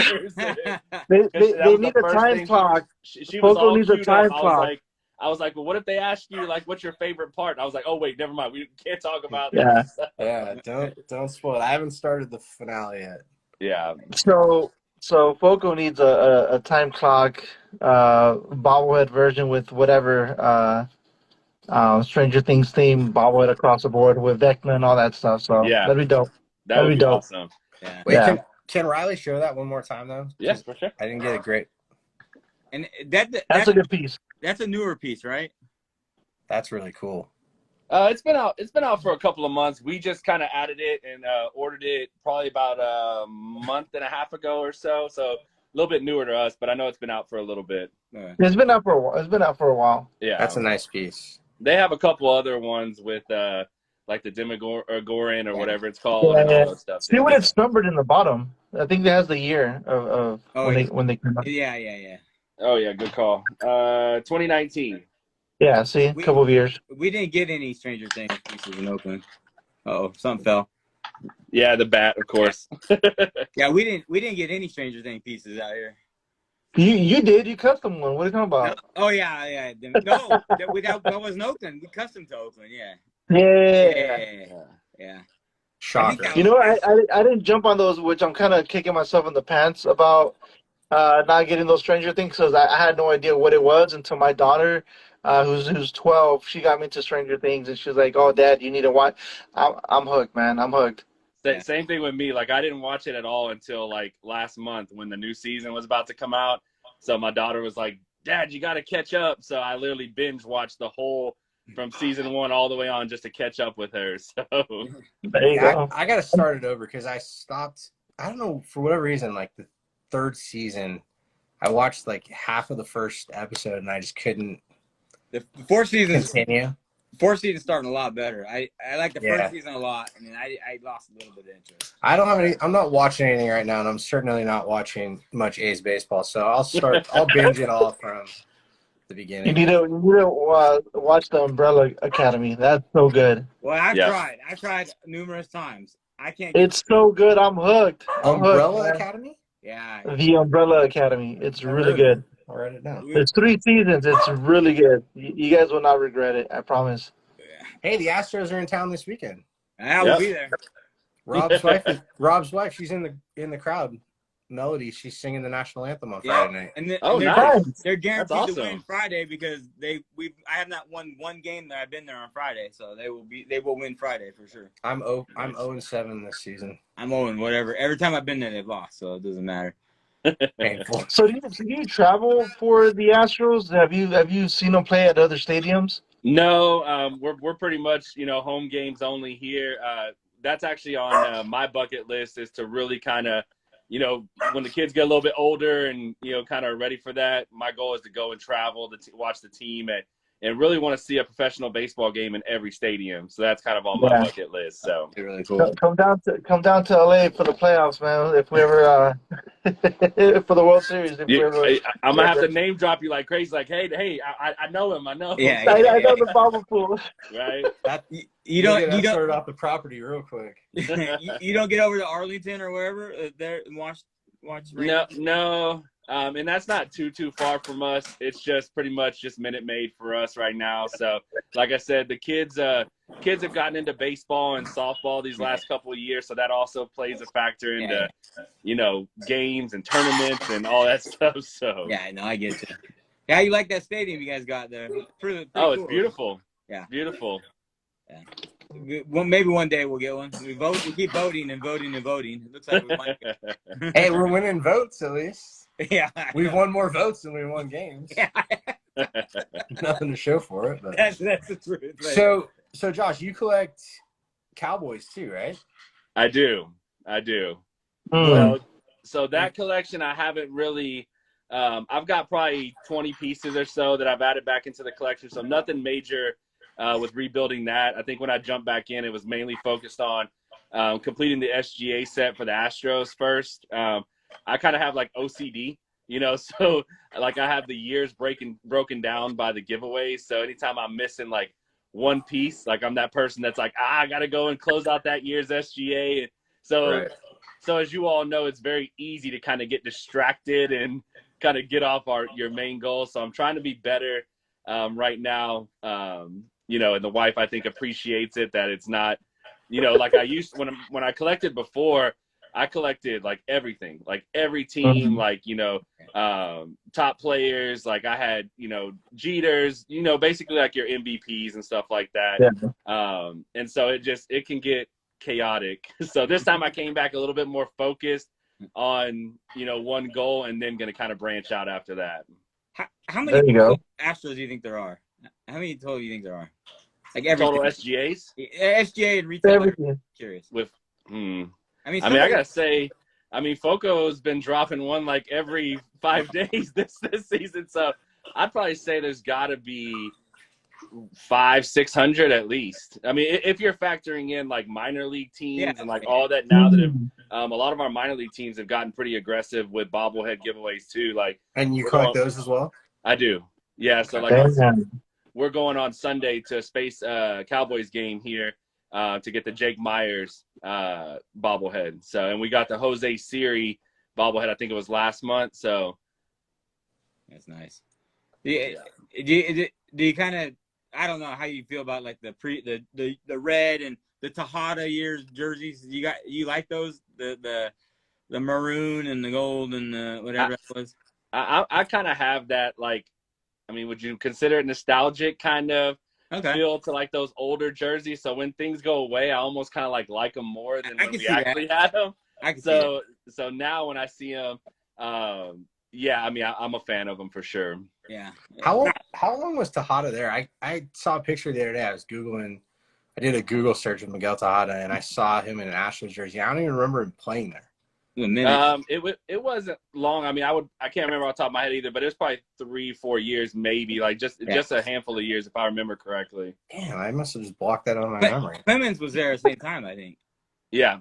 was need the a first time thing clock. she was Foco all needs a queued up. time clock. I was like, well, what if they ask you like, what's your favorite part? And I was like, oh wait, never mind. We can't talk about Yeah. this. Yeah, don't spoil it. I haven't started the finale yet. Yeah. So Foco needs a time clock, bobblehead version with whatever Stranger Things theme bobblehead across the board with Vecna and all that stuff. So Yeah. that'd be dope. That would That'd be be dope. awesome. Yeah. Wait, Yeah. can Riley show that one more time though? Yes, for sure. I didn't get it great. And That's a good piece. that's a newer piece, right? That's really cool. It's been out for a couple of months. We just kind of added it and ordered it probably about a month and a half ago or so. So a little bit newer to us, but I know it's been out for a little bit. It's been out for a while. It's been out for a while. Yeah, That's a nice piece. They have a couple other ones with like the Demogorgon or whatever it's called Yeah, and yeah. all that stuff. See what it's numbered in the bottom. I think that has the year of Oh, when they came out. Yeah. Oh yeah, good call. 2019. Yeah, see, a couple of years. We didn't get any Stranger Things pieces in Oakland. Oh, something fell. Yeah, the bat, of course. Yeah, we didn't get any Stranger Things pieces out here. You did. You custom one. What are you talking about? Oh yeah. No, that wasn't Oakland. We custom to Oakland. Yeah. Yeah. Shocker. I You know, I didn't jump on those, which I'm kind of kicking myself in the pants about not getting those Stranger Things because I had no idea what it was until my daughter, who's 12, she got me into Stranger Things and she's like, "Oh, Dad, you need to watch." I'm hooked, man. I'm hooked. Same thing with me. Like I didn't watch it at all until like last month when the new season was about to come out. So my daughter was like, "Dad, you got to catch up." So I literally binge watched the whole from season 1 all the way on just to catch up with her. So There you go. I got to start it over because I stopped. I don't know, for whatever reason, like the third season, I watched like half of the first episode and I just couldn't The fourth season starting a lot better. I like the first season a lot, and then I lost a little bit of interest. I don't have any. I'm not watching anything right now, and I'm certainly not watching much A's baseball. So I'll binge it all from the You beginning. need to watch the Umbrella Academy. That's so good. Well, I've tried numerous times. I can't. It's so good. I'm hooked. Umbrella man. Academy. Yeah. The Umbrella Academy. It's really good. I'll write it down. There's 3 seasons. It's really good. You guys will not regret it. I promise. Hey, the Astros are in town this weekend. I will be there. Rob's wife. She's in the crowd. Melody. She's singing the national anthem on Friday night. And nice. They're guaranteed That's awesome. to win Friday because I have not won one game that I've been there on Friday, so they will win Friday for sure. I'm 0-7 this season. I'm owing whatever. Every time I've been there, they've lost, so it doesn't matter. Painful. So do you travel for the Astros? Have you seen them play at other stadiums? No, we're pretty much home games only here. That's actually on my bucket list is to really kind of when the kids get a little bit older and kind of ready for that. My goal is to go and travel to watch the team and really want to see a professional baseball game in every stadium. So that's kind of on my bucket list. So It's really cool. Come down to LA for the playoffs, man. If we ever for the World Series. I'm gonna have to name drop you like crazy. Like, hey, I know him. I know. Yeah. I know the Bobble pool. Right. You don't started off the property real quick. you don't get over to Arlington or wherever there and watch. No. And that's not too far from us. It's just pretty much just Minute Maid for us right now. So, like I said, the kids have gotten into baseball and softball these last couple of years, so that also plays a factor into games and tournaments and all that stuff. So Yeah, no, I get you. Yeah, you like that stadium you guys got there? Pretty it's cool. beautiful. Yeah, beautiful. Yeah. Well, maybe one day we'll get one. We keep voting and voting and voting. It looks like we might. Hey, we're winning votes at least. Yeah, We've won more votes than we won games. Yeah, Nothing to show for it, but that's the truth. So Josh, you collect Cowboys too, right? I do. Well, so that collection I haven't really. I've got probably 20 pieces or so that I've added back into the collection. So nothing major with rebuilding that. I think when I jumped back in, it was mainly focused on completing the SGA set for the Astros first. I kind of have like OCD, so like I have the years broken down by the giveaways. So anytime I'm missing like one piece, like I'm that person that's like, I got to go and close out that year's SGA. So as you all know, it's very easy to kind of get distracted and kind of get off your main goal. So I'm trying to be better right now. And the wife, I think, appreciates it, that it's not, like I used when I collected before. I collected like everything, like every team, like, top players. Like I had, Jeters, basically like your MVPs and stuff like that. Yeah. And so it can get chaotic. So this time I came back a little bit more focused on, one goal, and then going to kind of branch out after that. How many Astros do you think there are? How many total do you think there are? Like everything. Total SGAs? SGA and retail. Everything. Curious. I gotta say, Foco's been dropping one like every 5 days this season. So I'd probably say there's got to be 500-600 at least. If you're factoring in like minor league teams and like all that now that a lot of our minor league teams have gotten pretty aggressive with bobblehead giveaways too. Like, and you collect those as well? I do. Yeah. So like we're going on Sunday to a Space Cowboys game here. To get the Jake Myers bobblehead. So, and we got the Jose Siri bobblehead. I think it was last month. So that's nice. Do you kind of, I don't know how you feel about like the red and the Tejada years jerseys. You like those, the maroon and the gold and the whatever it was. I kind of have that, like, would you consider it nostalgic kind of feel to like those older jerseys? So when things go away, I almost kind of like them more than when we actually had them. So now when I see them, I'm a fan of them for sure. Yeah. How long was Tejada there? I saw a picture the other day. I was Googling. I did a Google search of Miguel Tejada, and I saw him in an Astros jersey. I don't even remember him playing there. It wasn't long. I can't remember off the top of my head either, but it was probably 3-4 years, maybe, like just a handful of years if I remember correctly. Damn, I must have just blocked that out of my memory. Clemens was there at the same time, I think. Yeah.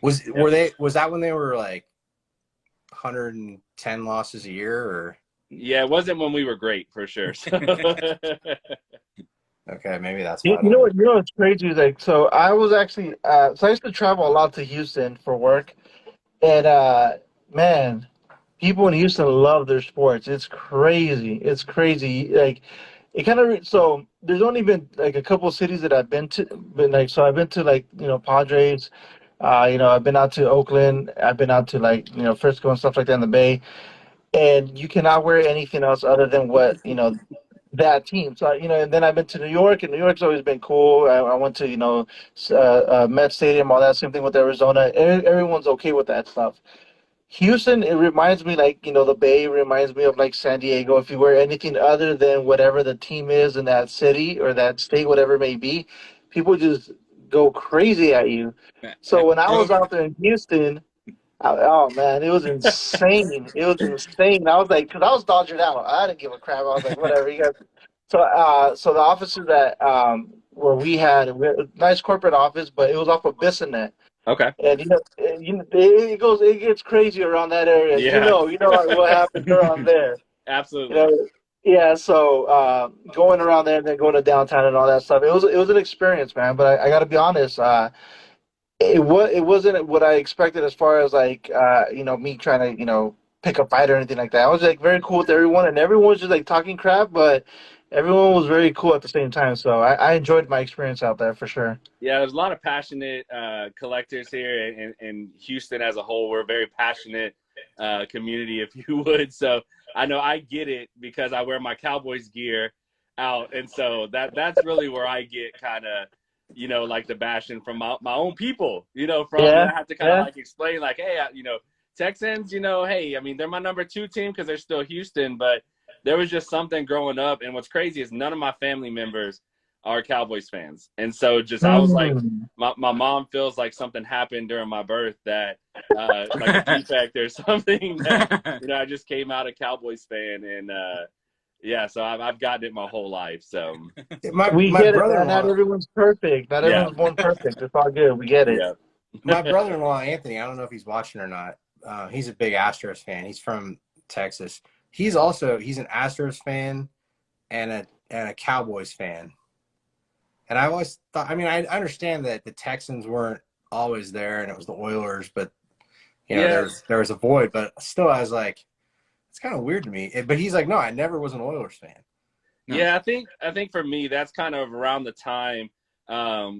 Was that when they were like 110 losses a year, or? Yeah, it wasn't when we were great for sure. So. Okay, maybe that's why. You know what's crazy is like, so I was actually I used to travel a lot to Houston for work. And man, people in Houston love their sports. It's crazy. It's crazy. Like, it kind of so. There's only been like a couple of cities that I've been to. So I've been to like Padres. I've been out to Oakland. I've been out to like Frisco and stuff like that in the Bay. And you cannot wear anything else other than what that team. So and then I've been to New York, and New York's always been cool. I went to Met Stadium, all that. Same thing with Arizona. Everyone's okay with that stuff. Houston, it reminds me like the Bay reminds me of like San Diego. If you wear anything other than whatever the team is in that city or that state, whatever it may be, people just go crazy at you. So when I was out there in Houston, oh man, it was insane. It was insane. I was like, because I was dodging out. I didn't give a crap. I was like, whatever, you guys. So the offices that where we had a nice corporate office, but it was off of Bissonnette. Okay. And it gets crazy around that area. Yeah. You know what happens around there. Absolutely. Yeah. So going around there and then going to downtown and all that stuff, it was an experience, man. But I got to be honest. It wasn't what I expected as far as like me trying to pick a fight or anything like that. I was like very cool with everyone, and everyone was just like talking crap, but everyone was very cool at the same time. So I enjoyed my experience out there for sure. Yeah, there's a lot of passionate collectors here, and Houston as a whole, we're a very passionate community, if you would. So I know I get it because I wear my Cowboys gear out, and so that's really where I get kind of, like the bashing from my own people, from, and Yeah, I have to kind of yeah. like explain, like, hey, Texans, hey, I mean, they're my number 2 team because they're still Houston, but there was just something growing up, and what's crazy is none of my family members are Cowboys fans. And so just I was like, Mm. my mom feels like something happened during my birth that like a defect or something that I just came out a Cowboys fan, and yeah, so I've gotten it my whole life. So We My get it, man. Not brother-in-law, everyone's perfect. Not yeah, everyone's born perfect. It's all good. We get it. yeah. my brother-in-law Anthony, I don't know if he's watching or not. He's a big Astros fan. He's from Texas. He's an Astros fan and a Cowboys fan. And I always thought, I mean, I understand that the Texans weren't always there and it was the Oilers, but Yeah, there was a void. But still, I was like, it's kind of weird to me. But he's like, no, I never was an Oilers fan. yeah, I think for me that's kind of around the time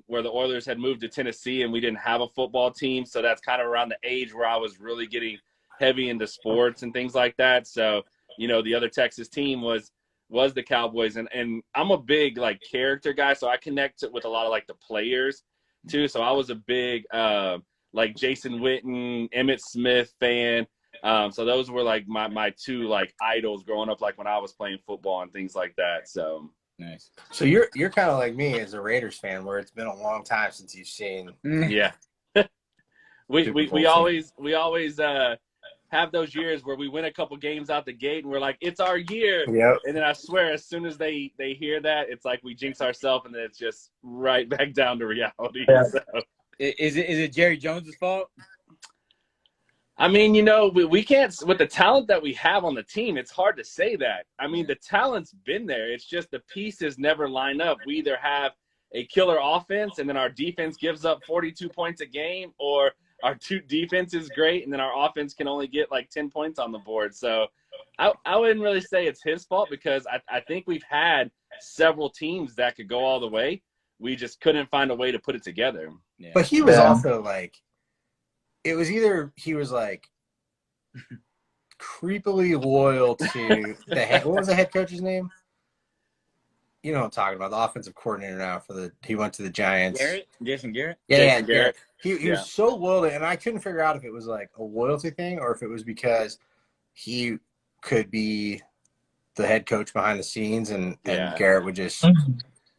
where the Oilers had moved to Tennessee and we didn't have a football team, so that's kind of around the age where I was really getting heavy into sports and things like that. So the other Texas team was the Cowboys, and I'm a big like character guy, so I connect with a lot of like the players too. So I was a big like Jason Witten, Emmitt Smith fan. So those were like my 2 like idols growing up, like when I was playing football and things like that. So Nice. So you're kind of like me as a Raiders fan, where it's been a long time since you've seen yeah, we Super we, Bowl we team. always have those years where we win a couple games out the gate and we're like, it's our year. Yep. And then I swear, as soon as they hear that, it's like we jinx ourselves, and then it's just right back down to reality. Yeah. So, Is it Jerry Jones's fault? I mean, we can't, with the talent that we have on the team, it's hard to say that. I mean, the talent's been there. It's just the pieces never line up. We either have a killer offense and then our defense gives up 42 points a game, or our defense is great and then our offense can only get like 10 points on the board. So I wouldn't really say it's his fault, because I think we've had several teams that could go all the way. We just couldn't find a way to put it together. Yeah. But he was Yeah. also like, it was either he was like creepily loyal to the head. What was the head coach's name? You know what I'm talking about, the offensive coordinator now he went to the Giants. Jason Garrett. Yeah, Jason Garrett. He Yeah. was so loyal and I couldn't figure out if it was like a loyalty thing or if it was because he could be the head coach behind the scenes and Yeah. Garrett would just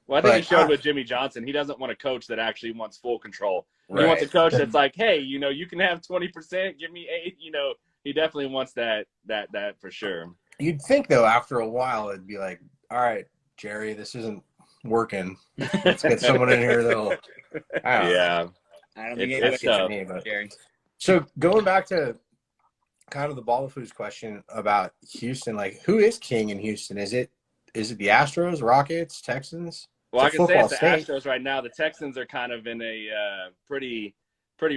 Well, I think he But, showed with Jimmy Johnson. He doesn't want a coach that actually wants full control. He Right. wants a coach that's like, hey, you can have 20%, give me 8. He definitely wants that for sure. You'd think though after a while it'd be like, all right, Jerry, this isn't working. Let's get someone in here that'll. I don't know. Yeah. I don't It's- think it's anybody tough. To me, but- Jerry. So going back to kind of the Bobble Foods question about Houston, like who is king in Houston? Is it the Astros, Rockets, Texans? Well, I It's a can say it's football the state. Astros right now. The Texans are kind of in a pretty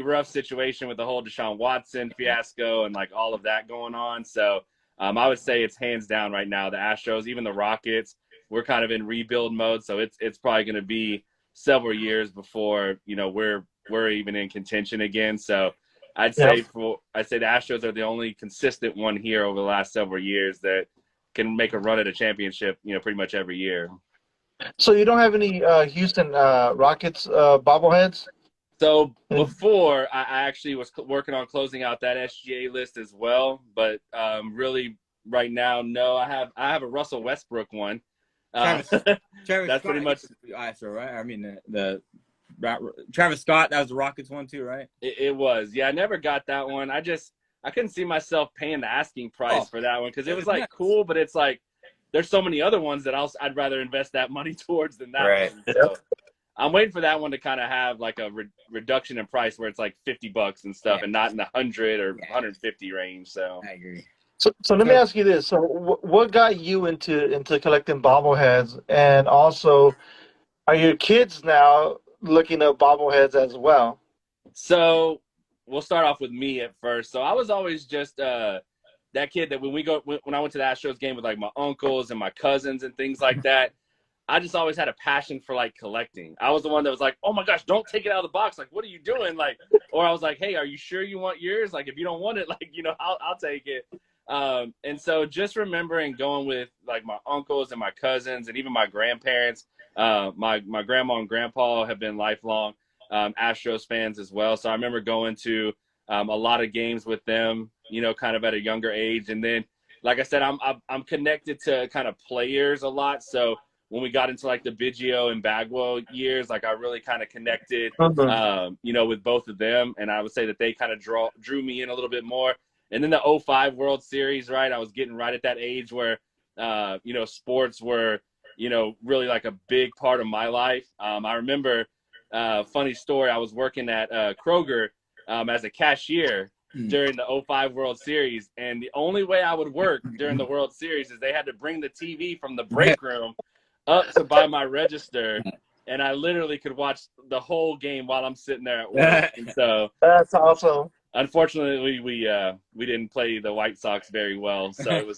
rough situation with the whole Deshaun Watson fiasco and like all of that going on. So I would say it's hands down right now the Astros. Even the Rockets, we're kind of in rebuild mode, so it's probably going to be several years before we're even in contention again. So I'd say the Astros are the only consistent one here over the last several years that can make a run at a championship, pretty much every year. So you don't have any Houston Rockets bobbleheads? So before, I actually was working on closing out that SGA list as well, but really right now, no. I have a Russell Westbrook one. Travis That's Scott, pretty much Astro, right? I mean the Travis Scott. That was the Rockets one too, right? it was. Yeah, I never got that one. I couldn't see myself paying the asking price for that one because it was like cool, but it's like there's so many other ones that I'd rather invest that money towards than that Right. one. So I'm waiting for that one to kind of have like a reduction in price where it's like $50 and stuff, and not in the 100 or 150 range. So I agree. So let me ask you this: so what got you into collecting bobbleheads, and also are your kids now looking at bobbleheads as well? So we'll start off with me at first. So I was always just that kid that when I went to the Astros game with like my uncles and my cousins and things like that, I just always had a passion for like collecting. I was the one that was like, oh my gosh, don't take it out of the box. Like, what are you doing? Like, or I was like, hey, are you sure you want yours? Like, if you don't want it, like, I'll take it. And so just remembering going with like my uncles and my cousins and even my grandparents, my grandma and grandpa have been lifelong Astros fans as well. So I remember going to a lot of games with them, kind of at a younger age. And then, like I said, I'm connected to kind of players a lot. So when we got into like the Biggio and Bagwell years, like I really kind of connected, with both of them. And I would say that they kind of drew me in a little bit more. And then the 05 World Series, right? I was getting right at that age where, sports were, really like a big part of my life. I remember, funny story, I was working at Kroger as a cashier during the 05 World Series. And the only way I would work during the World Series is they had to bring the TV from the break room up to by my register, and I literally could watch the whole game while I'm sitting there at work. And so That's awesome. unfortunately we didn't play the White Sox very well, so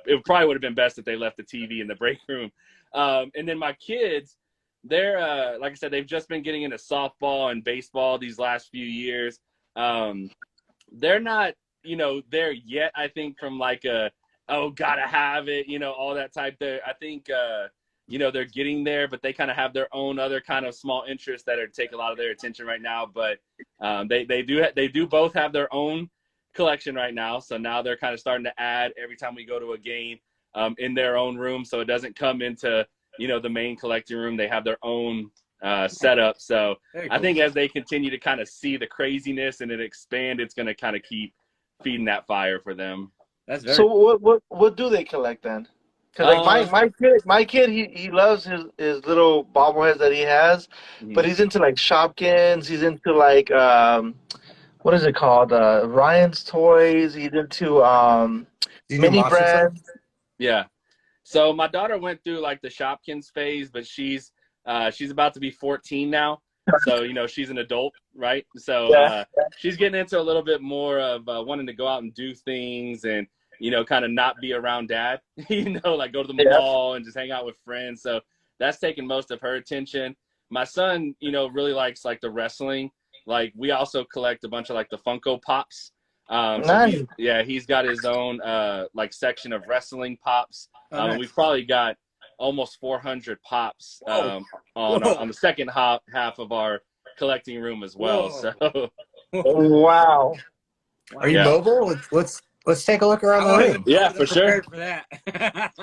it probably would have been best if they left the TV in the break room. And then my kids, they're like I said, they've just been getting into softball and baseball these last few years. They're not there yet, I think, from like gotta have it, all that type there. I think, they're getting there, but they kind of have their own other kind of small interests that take a lot of their attention right now. But they do both have their own collection right now. So now they're kind of starting to add every time we go to a game in their own room. So it doesn't come into, the main collecting room. They have their own setup. So cool. I think as they continue to kind of see the craziness and it expand, it's going to kind of keep feeding that fire for them. That's very So what do they collect then? Because like my kid he loves his little bobbleheads that he has, but he's into like Shopkins. He's into like what is it called? Ryan's Toys. He's into mini brands. Yeah. So my daughter went through like the Shopkins phase, but she's about to be 14 now. So, she's an adult, right? So she's getting into a little bit more of wanting to go out and do things and, kind of not be around dad, like go to the mall and just hang out with friends. So that's taking most of her attention. My son, really likes like the wrestling. Like we also collect a bunch of like the Funko Pops. Nice. He's got his own like section of wrestling pops. Nice. We've probably got almost 400 pops on the second half of our collecting room as well. Whoa. So wow. Are you mobile? Let's take a look around the room. Yeah, for sure. For that.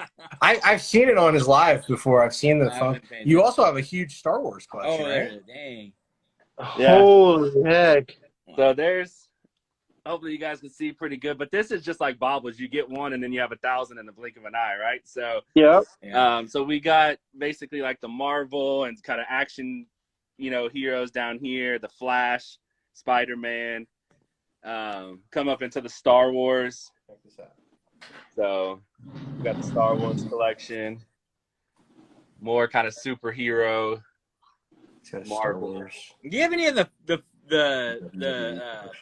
I've seen it on his live before. I've seen the phone. You also have a huge Star Wars collection, right? Dang. Yeah. Holy heck. So hopefully you guys can see pretty good, but this is just like Bobble's. You get one and then you have 1,000 in the blink of an eye, right? So so we got basically like the Marvel and kind of action, heroes down here, the Flash, Spider-Man, come up into the Star Wars. Check this out. So we got the Star Wars collection, more kind of superhero Marvel. Do you have any of the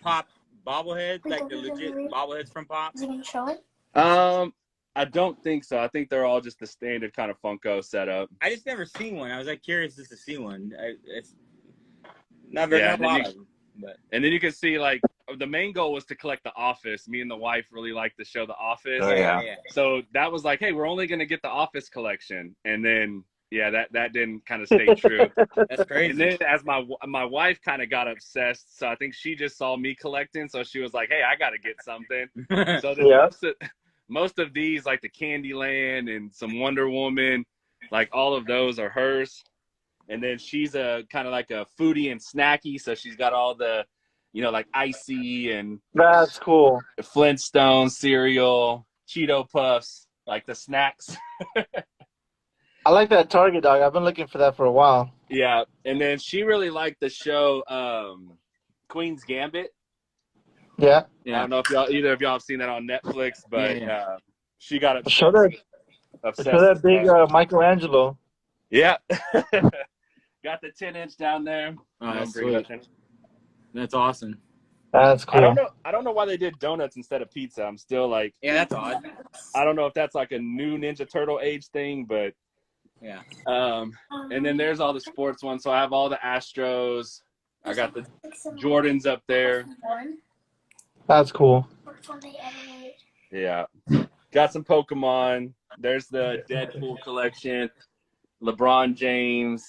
Pop bobbleheads, like the legit bobbleheads from Pop? Is it gonna show it? I don't think so. I think they're all just the standard kind of Funko setup. I just never seen one. I was like curious just to see one. It's not very a lot of them. But. And then you can see like the main goal was to collect The Office. Me and the wife really liked the show The Office. Oh, yeah. So that was like, hey, we're only going to get The Office collection. And then, that didn't kind of stay true. That's crazy. And then as my wife kind of got obsessed, so I think she just saw me collecting. So she was like, hey, I got to get something. So then most of these, like the Candyland and some Wonder Woman, like all of those are hers. And then she's a kind of like a foodie and snacky, so she's got all the, like Icy and that's cool. Flintstone cereal, Cheeto Puffs, like the snacks. I like that Target dog. I've been looking for that for a while. Yeah, and then she really liked the show Queen's Gambit. Yeah. I don't know if either of y'all have seen that on Netflix, but she got obsessed. Show that big Michelangelo. Yeah. Got the 10-inch down there. Oh, that's sweet. That's awesome. That's I don't cool. know. I don't know why they did donuts instead of pizza. I'm still like, Yeah, that's odd. I don't know if that's like a new Ninja Turtle age thing, but Yeah. and then there's all the sports ones. So I have all the Astros. I got the Jordans up there. That's cool. Yeah. Got some Pokemon. There's the Deadpool collection. LeBron James.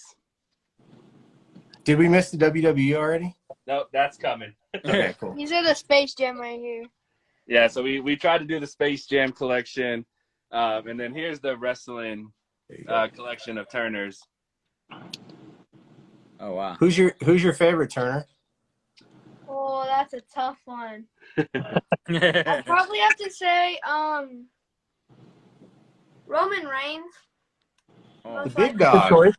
Did we miss the WWE already? Nope, that's coming. Okay, cool. These are the Space Jam right here. Yeah, so we tried to do the Space Jam collection. And then here's the wrestling collection of Turners. Oh wow. Who's your favorite Turner? Oh, that's a tough one. I'd probably have to say Roman Reigns. Oh. The big Good dog. choice.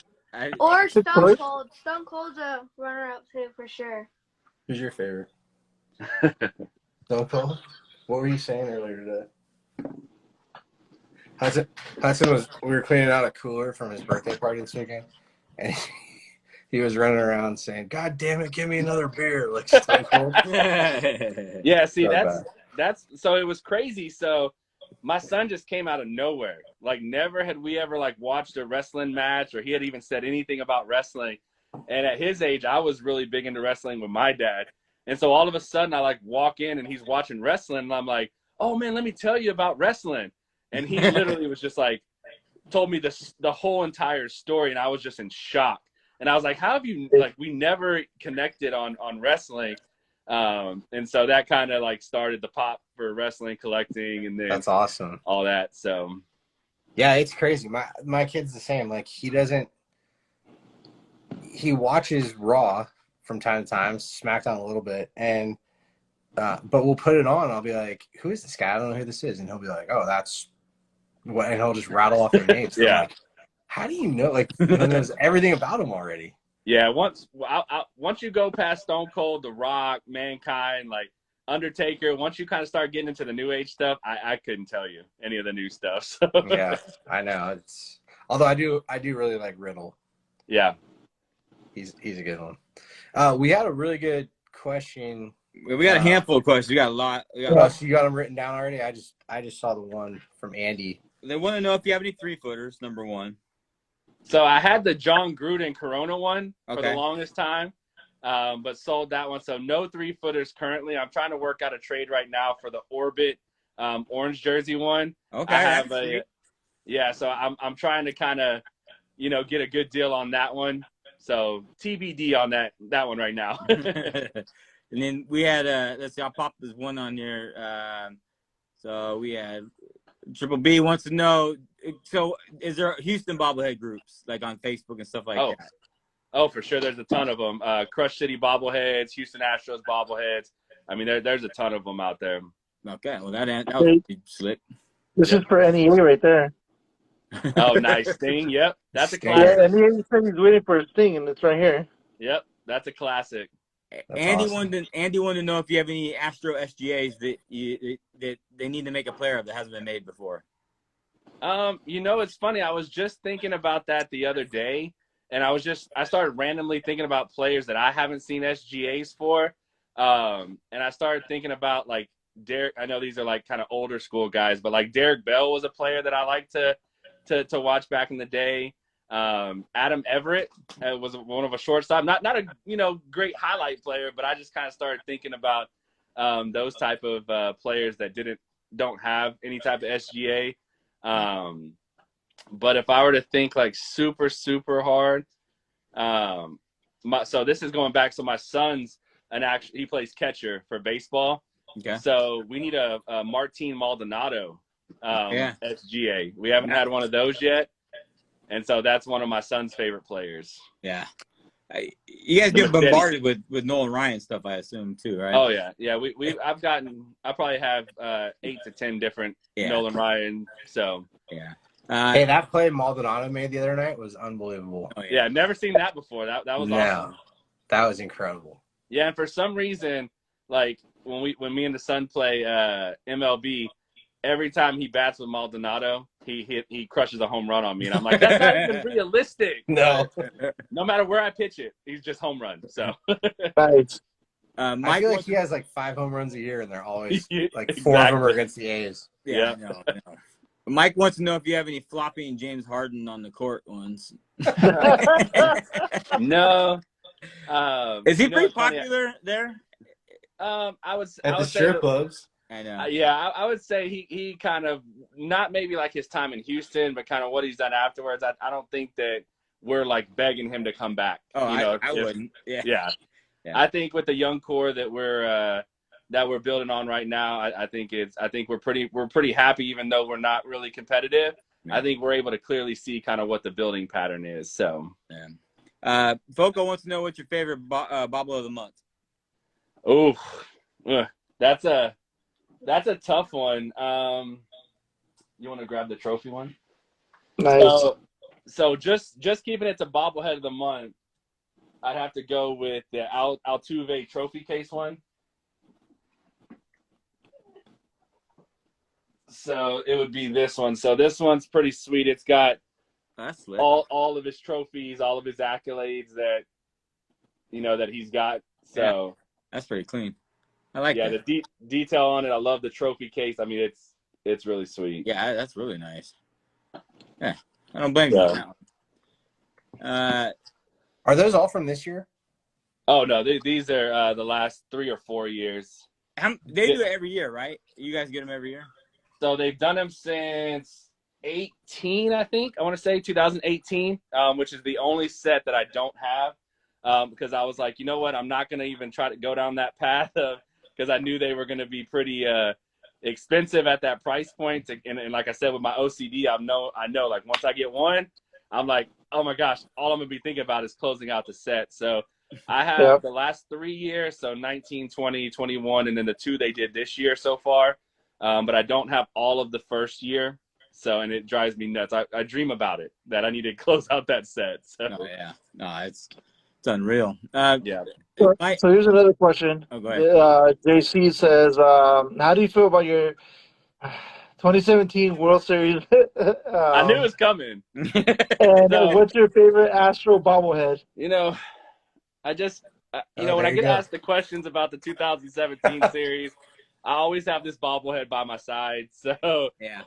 Or Good Stone choice. Cold. Stone Cold's a runner-up too, for sure. Who's your favorite? Stone Cold? What were you saying earlier today? Hudson was. We were cleaning out a cooler from his birthday party this weekend, and he was running around saying, "God damn it, give me another beer!" Like Stone Cold. Yeah, see, So that's so it was crazy. So my son just came out of nowhere. Like never had we ever like watched a wrestling match or he had even said anything about wrestling. And at his age, I was really big into wrestling with my dad. And so all of a sudden I like walk in and he's watching wrestling and I'm like, "Oh man, let me tell you about wrestling." And he literally was just like told me the whole entire story and I was just in shock. And I was like, "How have you like we never connected on wrestling?" And so that kind of like started the pop for wrestling collecting and then that's awesome. all that. So Yeah, it's crazy. My kid's the same. Like he watches Raw from time to time, SmackDown a little bit, and but we'll put it on. And I'll be like, "Who is this guy? I don't know who this is," and he'll be like, "Oh, that's what," and he'll just rattle off their names. Yeah. I'm like, how do you know? Like he knows everything about them already. yeah, once you go past Stone Cold, The Rock, Mankind, like Undertaker, once you kind of start getting into the new age stuff, I couldn't tell you any of the new stuff. So. Yeah, I know. Although I do really like Riddle. Yeah. He's a good one. We had a really good question. We got a handful of questions. We got a lot. So you got them written down already? I just saw the one from Andy. They want to know if you have any 3-footers, number one. So I had the John Gruden Corona one for the Okay. longest time, but sold that one. So no 3-footers currently. I'm trying to work out a trade right now for the Orbit orange jersey one. Okay. I have that's sweet. yeah. So I'm trying to kind of, get a good deal on that one. So TBD on that one right now. And then we had let's see, I'll pop this one on here. So we had Triple B wants to know. So is there Houston bobblehead groups like on Facebook and stuff like that? Oh, for sure. There's a ton of them. Crush City bobbleheads, Houston Astros bobbleheads. I mean, there's a ton of them out there. Okay. Well, that was slick. This is for NEA right there. Oh, nice. Sting. Yep. That's a Sting. classic. Yeah, NEA said he's waiting for his thing, and it's right here. Yep. That's a classic. That's Andy awesome. wanted to know if you have any Astro SGAs that they need to make a player of that hasn't been made before. It's funny. I was just thinking about that the other day, and I started randomly thinking about players that I haven't seen SGAs for. And I started thinking about like Derek. I know these are like kind of older school guys, but like Derek Bell was a player that I liked to watch back in the day. Adam Everett was one of a shortstop, not a great highlight player, but I just kind of started thinking about those type of players that don't have any type of SGA. But if I were to think like super super hard, so this is going back. So my son's he plays catcher for baseball. Okay. So we need a Martin Maldonado SGA. We haven't had one of those yet. And so that's one of my son's favorite players. Yeah. You guys get bombarded with Nolan Ryan stuff, I assume, too, right? Oh, yeah. Yeah, I probably have 8 to 10 different Nolan Ryan. So, yeah. Hey, that play Maldonado made the other night was unbelievable. Oh, yeah, never seen that before. That was awesome. That was incredible. Yeah, and for some reason, like when me and the son play MLB, every time he bats with Maldonado, he crushes a home run on me, and I'm like, that's not even realistic. No. No matter where I pitch it, he's just home run. So Nice. I Mike feel like wants he has like 5 home runs a year, and they're always Yeah, like 4 of them are exactly. against the A's. yeah, Yeah. I know. Mike wants to know if you have any floppy and James Harden on the court ones. No. Is he pretty It's funny. popular there? I would At the say strip that. clubs. I know. Yeah, I would say he kind of, not maybe like his time in Houston, but kind of what he's done afterwards. I don't think that we're like begging him to come back. Oh, You know, I wouldn't. Yeah. yeah. I think with the young core that we're building on right now, I think we're pretty happy, even though we're not really competitive. Yeah. I think we're able to clearly see kind of what the building pattern is. So, Foco wants to know what's your favorite bobble of the month. oh, that's a tough one. You want to grab the trophy one? Nice. So just keeping it to bobblehead of the month, I'd have to go with the Altuve trophy case one. So it would be this one. So this one's pretty sweet. It's got all of his trophies, all of his accolades that that he's got. So that's pretty clean. I like that. The detail on it. I love the trophy case. I mean, it's really sweet. Yeah, that's really nice. Yeah, I don't blame you on that one. Are those all from this year? Oh no, these are the last 3 or 4 years. They do it every year, right? You guys get them every year? So they've done them since 18, I think. I want to say 2018, which is the only set that I don't have, because I was like, you know what? I'm not going to even try to go down that path because I knew they were going to be pretty expensive at that price point. And like I said, with my OCD, I know like once I get one, I'm like, oh my gosh, all I'm going to be thinking about is closing out the set. So I have the last 3 years, so 19, 20, 21, and then the 2 they did this year so far. But I don't have all of the first year. So, and it drives me nuts. I dream about it, that I need to close out that set. So. Oh, yeah. No, it's unreal. Yeah. So here's another question. Oh, go ahead. JC says, how do you feel about your 2017 World Series? I knew it was coming. And what's your favorite Astro bobblehead? I just, when I get asked the questions about the 2017 series, I always have this bobblehead by my side. So yeah.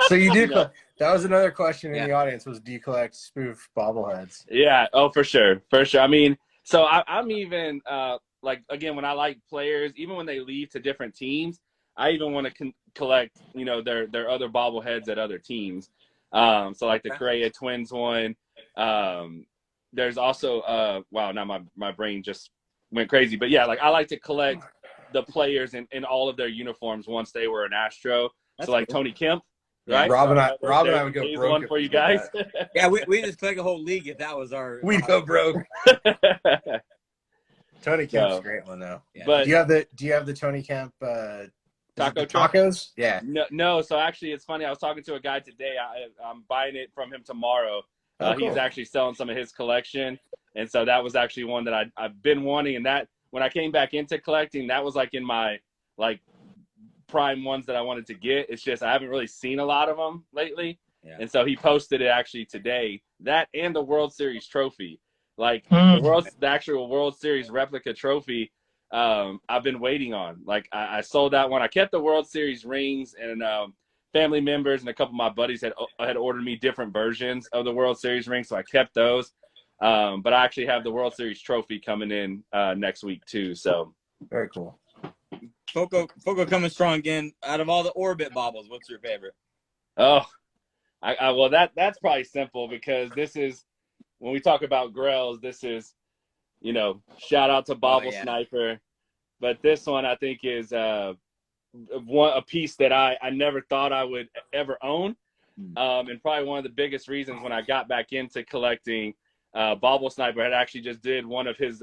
So you do. That was another question in the audience. Was, do you collect spoof bobbleheads? Yeah. Oh, for sure. I mean, so I'm even like, again, when I like players, even when they leave to different teams, I even want to collect their other bobbleheads at other teams. So like the Correa Twins one. There's also wow, now my brain just went crazy. But yeah, like I like to collect the players in all of their uniforms once they were an Astro. That's so like cool. Tony Kemp, right? Rob and I would go broke. One for you guys. Yeah, we just collect a whole league if that was our. We go broke. Tony Kemp's a great one though. Yeah. But do you have the Tony Kemp tacos? Yeah. No. So actually, it's funny. I was talking to a guy today. I'm buying it from him tomorrow. Cool. He's actually selling some of his collection, and so that was actually one that I've been wanting. And that when I came back into collecting, that was like in my like prime ones that I wanted to get. It's just I haven't really seen a lot of them lately, and so he posted it actually today. That and the World Series trophy, like the actual World Series replica trophy. I've been waiting on. Like I sold that one. I kept the World Series rings, and family members and a couple of my buddies had ordered me different versions of the World Series ring, so I kept those. But I actually have the World Series trophy coming in next week too. So very cool. Foco coming strong again. Out of all the Orbit bobbles, what's your favorite? Oh, well that's probably simple, because this is when we talk about Grells. This is shout out to Bobble Sniper, but this one I think is a piece that I never thought I would ever own, and probably one of the biggest reasons when I got back into collecting. Bobble Sniper had actually just did one of his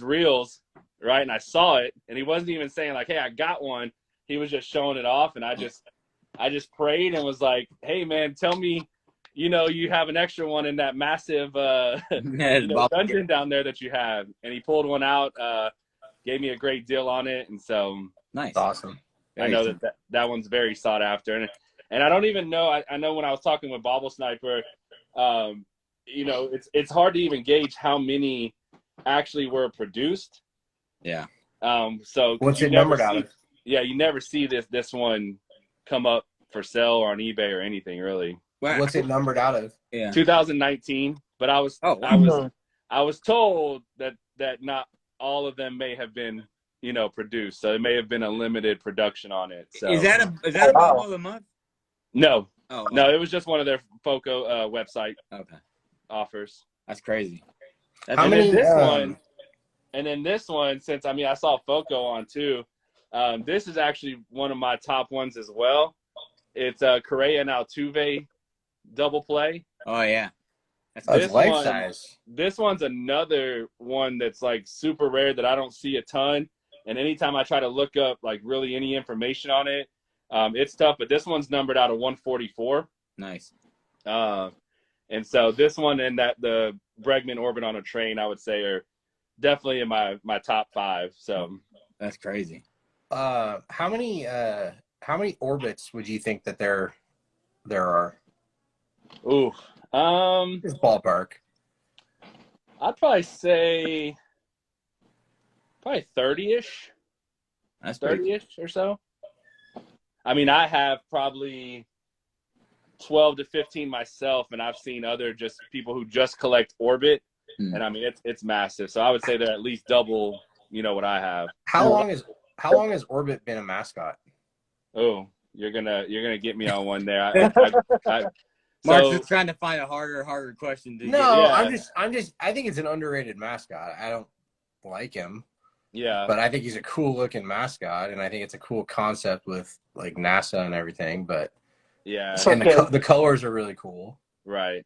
reels, right? And I saw it, and he wasn't even saying like, "Hey, I got one." He was just showing it off, and I just prayed and was like, "Hey, man, tell me, you have an extra one in that massive dungeon down there that you have." And he pulled one out, gave me a great deal on it, and so nice, awesome. I know that one's very sought after, and I don't even know. I know when I was talking with Bobble Sniper. It's hard to even gauge how many actually were produced. Yeah. So What's you it never numbered out see, of? yeah, you never see this one come up for sale or on eBay or anything really. Well, What's it numbered out of? yeah. 2019, but Oh wow. I was told that not all of them may have been, produced. So it may have been a limited production on it. So Is that Oh, a Bobble wow. of the month? no, Oh, no, it was just one of their FOCO website okay. offers. That's crazy. That's How And then many? this one, since I saw FOCO on too. This is actually one of my top ones as well. It's Correa and Altuve double play. Oh yeah. That's Oh, it's This life one, size. this one's another one that's like super rare that I don't see a ton. And anytime I try to look up like really any information on it, it's tough. But this one's numbered out of 144. nice. And so this one and the Bregman Orbit on a Train, I would say, are definitely in my top 5. So That's crazy. How many orbits would you think that there are? ooh, Just ballpark. I'd probably say probably 30-ish. That's pretty. 30-ish or so. I mean, I have probably 12 to 15 myself, and I've seen other just people who just collect orbit, and I mean it's massive. So I would say they're at least double, what I have. How long has Orbit been a mascot? Oh, you're gonna get me on one there. Mark's So just trying to find a harder question to No, get. Yeah. I think it's an underrated mascot. I don't like him, yeah, but I think he's a cool looking mascot, and I think it's a cool concept with like NASA and everything. But yeah, So- and Okay. the colors are really cool. right.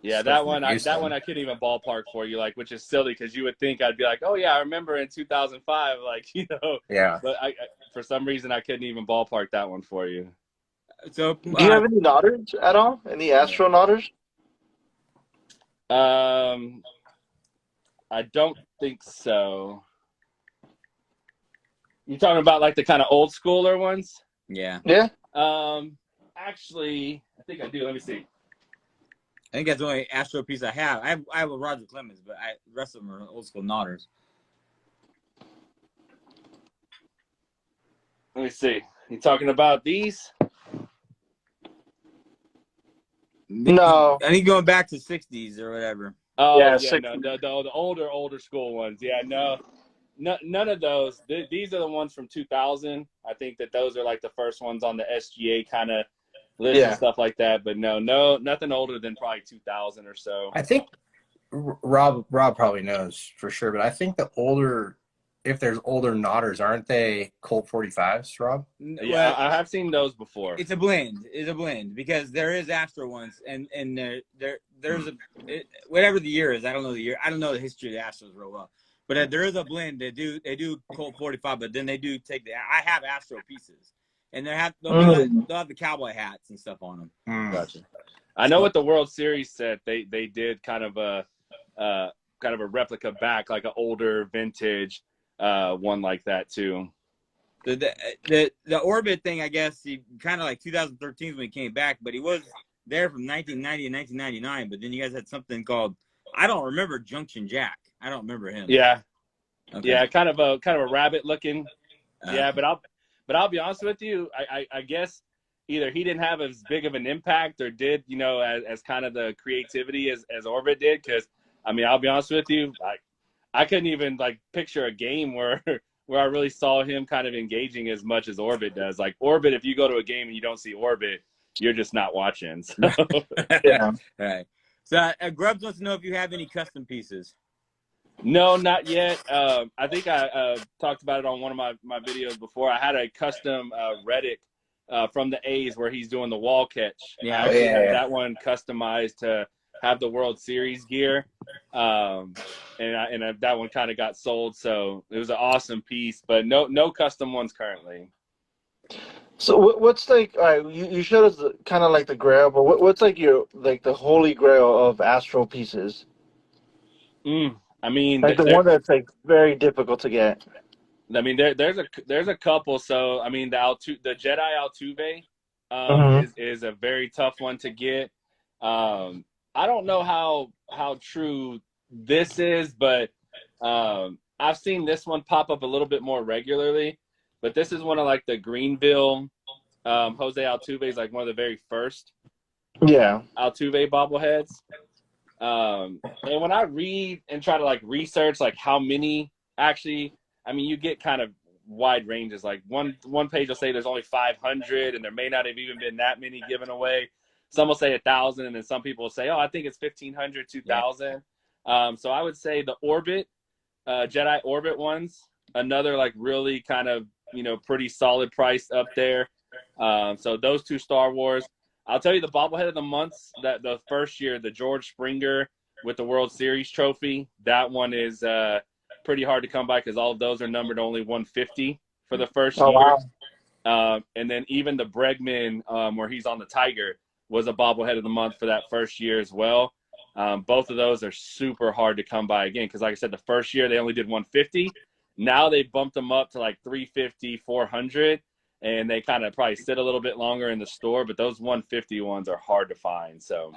Yeah, Especially that one I couldn't even ballpark for you, like, which is silly because you would think I'd be like, oh yeah, I remember in 2005, like, Yeah. but I for some reason I couldn't even ballpark that one for you. So Do you have any Nodders at all? Any Astro Nodders? I don't think so. You talking about like the kind of old schooler ones? yeah, Yeah. Actually, I think I do. Let me see. I think that's the only Astro piece I have. I have a Roger Clemens, but the rest of them are old school Nodders. Let me see. You talking about these? No. I think going back to '60s or whatever. Oh Yeah, yeah, no, the older school ones. Yeah, no, none of those. These are the ones from 2000. I think that those are like the first ones on the SGA kind of list and Yeah. stuff like that. But no, nothing older than probably 2000 or so. I think Rob probably knows for sure, but I think if there's older Nodders, aren't they Colt 45s, Rob? Yeah, Well, I have seen those before. it's a blend. It's a blend because there is Astro ones, and there's whatever the year is. I don't know the year. I don't know the history of the Astros real well. But there is a blend. They do Colt 45, but then they do take I have Astro pieces, and they'll have the cowboy hats and stuff on them. Gotcha. I know what the World Series said. They did kind of a replica back, like an older vintage one like that too. The orbit thing, I guess, he kind of like 2013 when he came back, but he was there from 1990 to 1999. But then you guys had something called, I don't remember, Junction Jack. I don't remember him. Yeah, okay. Yeah, kind of a rabbit looking. Yeah, but I'll be honest with you. I guess either he didn't have as big of an impact or did, as kind of the creativity as Orbit did. Because I mean, I'll be honest with you, I couldn't even like picture a game where I really saw him kind of engaging as much as Orbit does. Like Orbit, if you go to a game and you don't see Orbit, you're just not watching. So. Yeah. Right. So Grubbs wants to know if you have any custom pieces. No, not yet. I think I talked about it on one of my videos before. I had a custom Reddick from the A's where he's doing the wall catch. Yeah. I actually had that one customized to have the World Series gear. And that one kind of got sold. So it was an awesome piece, but no custom ones currently. So what's like? You showed us kind of like the Grail, but what's like the holy Grail of Astro pieces? I mean, Like the one that's like very difficult to get. I mean, there's a couple. So I mean, the Jedi Altuve is a very tough one to get. I don't know how true this is, but I've seen this one pop up a little bit more regularly, but this is one of like the Greenville Jose Altuve is like one of the very first Yeah. Altuve bobbleheads. And when I read and try to like research like how many actually, I mean, you get kind of wide ranges. Like one page will say there's only 500, and there may not have even been that many given away. Some will say 1,000, and then some people will say, oh, I think it's 1,500, 2,000. So I would say the Orbit, Jedi Orbit ones, another like really kind of, you know, pretty solid price up there. So those two Star Wars. I'll tell you the bobblehead of the month, that the first year, the George Springer with the World Series trophy, that one is pretty hard to come by because all of those are numbered only 150 for the first Oh, year. wow. And then even the Bregman, where he's on the Tiger, was a bobblehead of the month for that first year as well. Both of those are super hard to come by again because, like I said, the first year they only did 150. Now they bumped them up to like 350, 400. And they kind of probably sit a little bit longer in the store, but those 150 ones are hard to find. So,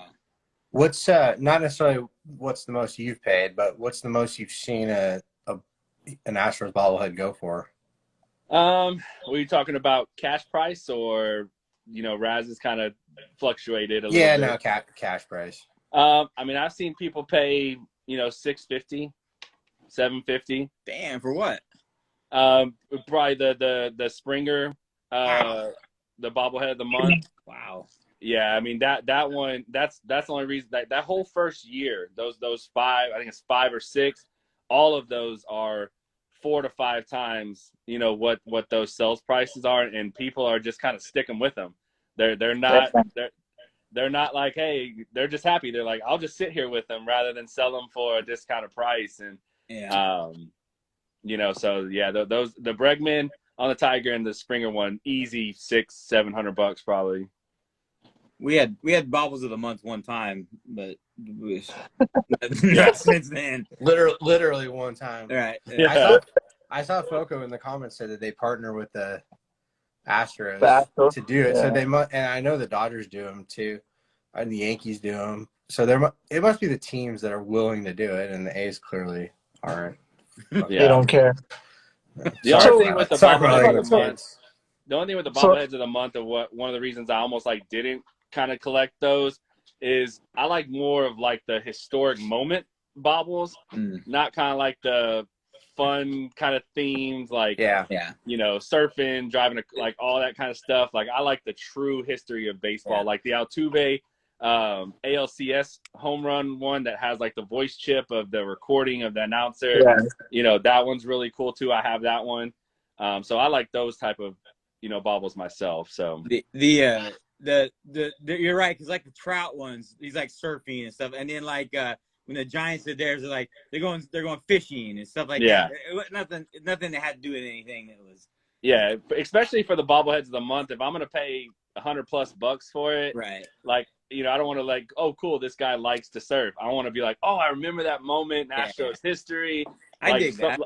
what's not necessarily what's the most you've paid, but what's the most you've seen an Astros bobblehead go for? were you talking about cash price or, you know, Raz has kind of fluctuated a little bit? Yeah, no, cash price. I mean, I've seen people pay, you know, $650, $750. Damn, for what? Probably the Springer, the bobblehead of the month. Wow. Yeah, I mean that one. That's the only reason that whole first year, those five, I think it's 5 or 6, all of those are 4 to 5 times, you know, what those sales prices are, and people are just kind of sticking with them. They're not like, hey, they're just happy. They're like, I'll just sit here with them rather than sell them for a discounted price. And you know, so yeah, the Bregman on the Tiger and the Springer one, easy $600-700 probably. We had bobbles of the month one time, but not since then. Literally one time. All right. Yeah. I saw Foco in the comments said that they partner with the Astros Astros? to do it. Yeah. So they must, and I know the Dodgers do them too, and the Yankees do them. So it must be the teams that are willing to do it, and the A's clearly aren't. They don't care. The only thing with the bobbleheads of the month, kids. the only thing with the bobbleheads of the month, of what one of the reasons I almost like didn't kind of collect those is I like more of like the historic moment bobbles, not kind of like the fun kind of themes like you know, surfing, driving, like all that kind of stuff. Like I like the true history of baseball, like the Altuve ALCS home run one that has like the voice chip of the recording of the announcer. You know, that one's really cool too. I have that one. So I like those type of, you know, bobbles myself. So you're right, because like the Trout ones, he's like surfing and stuff, and then like when the Giants are there, they're like they're going fishing and stuff like that. It was nothing that had to do with anything that was. Yeah, especially for the bobbleheads of the month. If I'm gonna pay $100+ for it, right? Like, you know, I don't want to like, oh, cool, this guy likes to surf. I want to be like, oh, I remember that moment, Astros history. I dig that.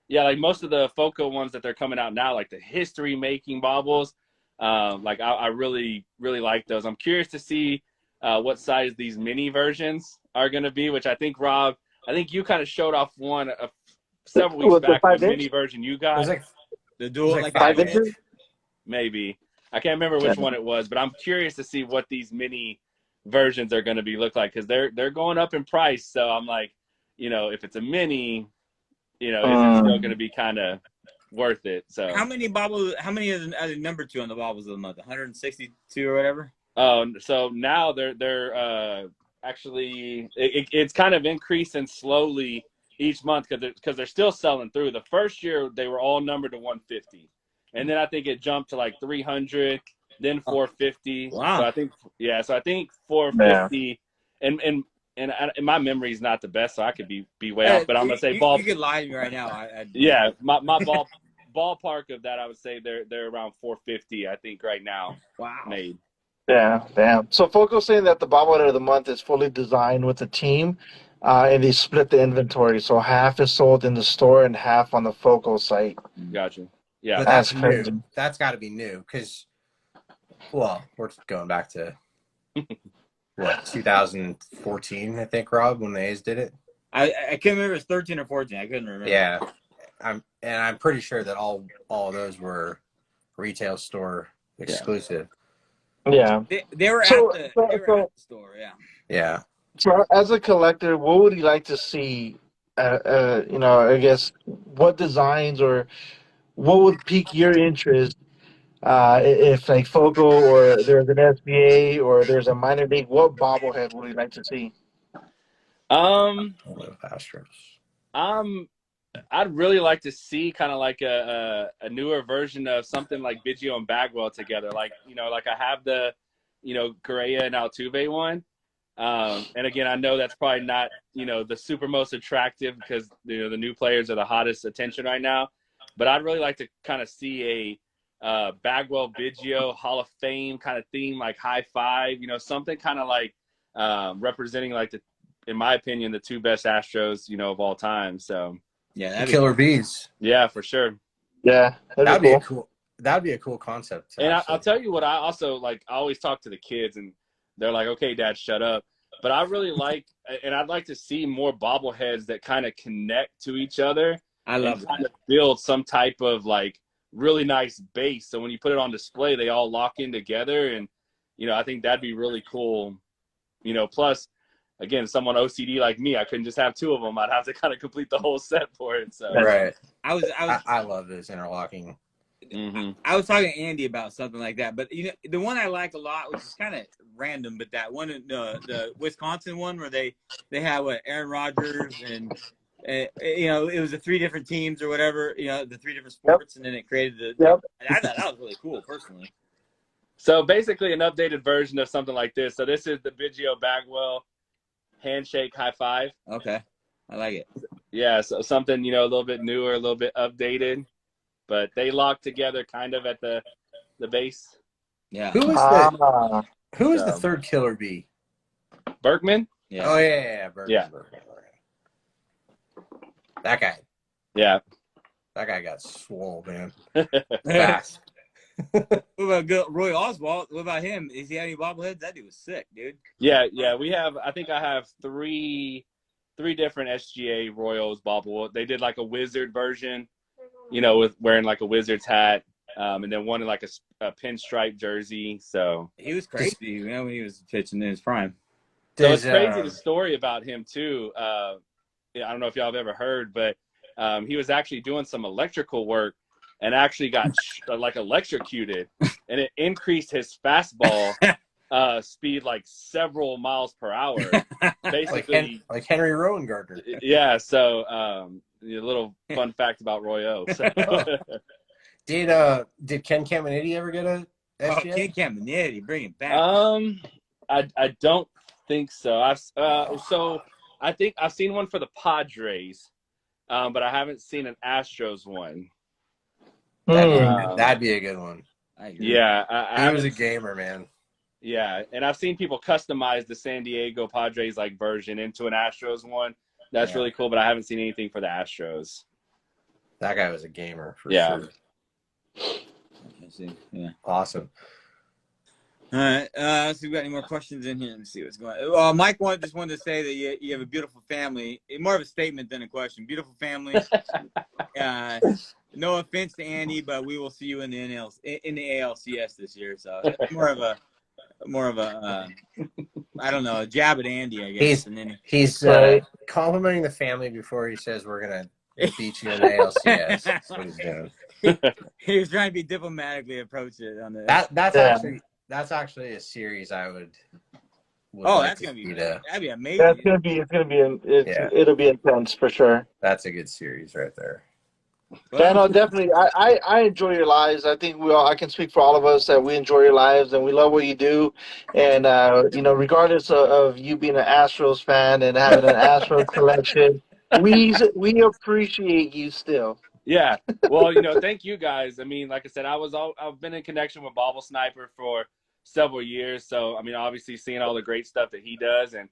Yeah, like most of the Foco ones that they're coming out now, like the history making bobbles. Like I really, really like those. I'm curious to see what size these mini versions are going to be, which I think, Rob, you kind of showed off one several weeks back, the mini version you got. It was like the dual, like 5 inches? Maybe. I can't remember which one it was, but I'm curious to see what these mini versions are going to be look like, because they're going up in price. So I'm like, you know, if it's a mini, you know, is it still going to be kind of worth it? So how many are the number 2 on the bobbles of the month? 162 or whatever. So now they're actually it's kind of increasing slowly each month because they're still selling through. The first year they were all numbered to 150, and then I think it jumped to like 300, then 450. Wow. So I think 450, and my memory is not the best, so I could be way off. But I'm gonna say you could lie to me right now. My ballpark of that, I would say they're around 450. I think right now. Wow. Made. Yeah, damn. So Foco's saying that the bobblehead of the month is fully designed with the team, and they split the inventory. So half is sold in the store and half on the Foco site. Gotcha. Yeah, but that's new. crazy. That's got to be new because, well, we're going back to what 2014, I think, Rob, when the A's did it. I can't remember if it's 13 or 14. I couldn't remember. Yeah, I'm pretty sure that all of those were retail store exclusive. Yeah. They were So, at so, so, the store. Yeah. Yeah. so as a collector, what would you like to see? You know, I guess what designs or what would pique your interest if like Foco or there's an SBA or there's a minor league? What bobblehead would you like to see? Astros. I'd really like to see kind of like a newer version of something like Biggio and Bagwell together. Like, like I have the, Correa and Altuve one. And again, I know that's probably not, the super most attractive because, the new players are the hottest attention right now. But I'd really like to kind of see a Bagwell Biggio Hall of Fame kind of theme, like high five, something kind of like representing like in my opinion, the two best Astros, of all time. So Yeah, The Killer Bees. yeah, for sure. Yeah, That'd be cool. That'd be a cool concept. And I'll tell you what, I also like. I always talk to the kids, and they're like, "Okay, Dad, shut up." But I really like, and I'd like to see more bobbleheads that kind of connect to each other. I love and kind of build some type of like really nice base. So when you put it on display, they all lock in together, and I think that'd be really cool. Plus, again, someone OCD like me, I couldn't just have two of them. I'd have to kind of complete the whole set for it. So right. I love this interlocking. Mm-hmm. I was talking to Andy about something like that, but the one I like a lot, which is kind of random, but that one, the Wisconsin one, where they have Aaron Rodgers and it was the three different teams or whatever, the three different sports, and then it created the. I thought that was really cool, personally. So basically, an updated version of something like this. So this is the Biggio Bagwell handshake high five. Okay, I like it. Yeah, so something a little bit newer, a little bit updated. But they lock together kind of at the base. Yeah. Who is the third Killer Bee? Berkman? Yeah. Oh yeah, Berkman. That guy. Yeah. That guy got swole, man. Fast. What about Roy Oswalt? What about him? Is he have any bobbleheads? That dude was sick, dude. Yeah. I think I have three different SGA Royals bobble. They did like a wizard version, with wearing like a Wizards hat, and then one in like a pinstripe jersey. So he was crazy, when he was pitching in his prime. So it's crazy the story about him too. I don't know if y'all have ever heard, but he was actually doing some electrical work and actually got like electrocuted, and it increased his fastball speed like several miles per hour. Basically, like Henry Rowan Gardner. Yeah. So a little fun fact about Roy O. So. Did Ken Caminiti ever get a SGA? Ken Caminiti, bring it back. I don't think so. I think I've seen one for the Padres, but I haven't seen an Astros one. That'd be a good one. Yeah, I was a gamer, man. Yeah, and I've seen people customize the San Diego Padres like version into an Astros one. That's really cool, but I haven't seen anything for the Astros. That guy was a gamer for sure. I see. Yeah. Awesome. All right. Let's see if we got any more questions in here. Let me see what's going on. Mike just wanted to say that you have a beautiful family. More of a statement than a question. Beautiful family. No offense to Andy, but we will see you in the ALCS this year. So more of a I don't know, a jab at Andy, I guess. He's complimenting the family before he says we're gonna beat you in the ALCS. That's what he's doing. He was trying to be diplomatically approach it on the. That's actually a series I would that's gonna be that'd be amazing. It'll be intense for sure. That's a good series right there. Yeah, no, definitely. I enjoy your lives. I think I can speak for all of us that we enjoy your lives and we love what you do. And regardless of you being an Astros fan and having an Astros collection, we appreciate you still. Yeah. Well, thank you guys. I mean, like I said, I've been in connection with Bobble Sniper for several years. So, I mean, obviously seeing all the great stuff that he does. And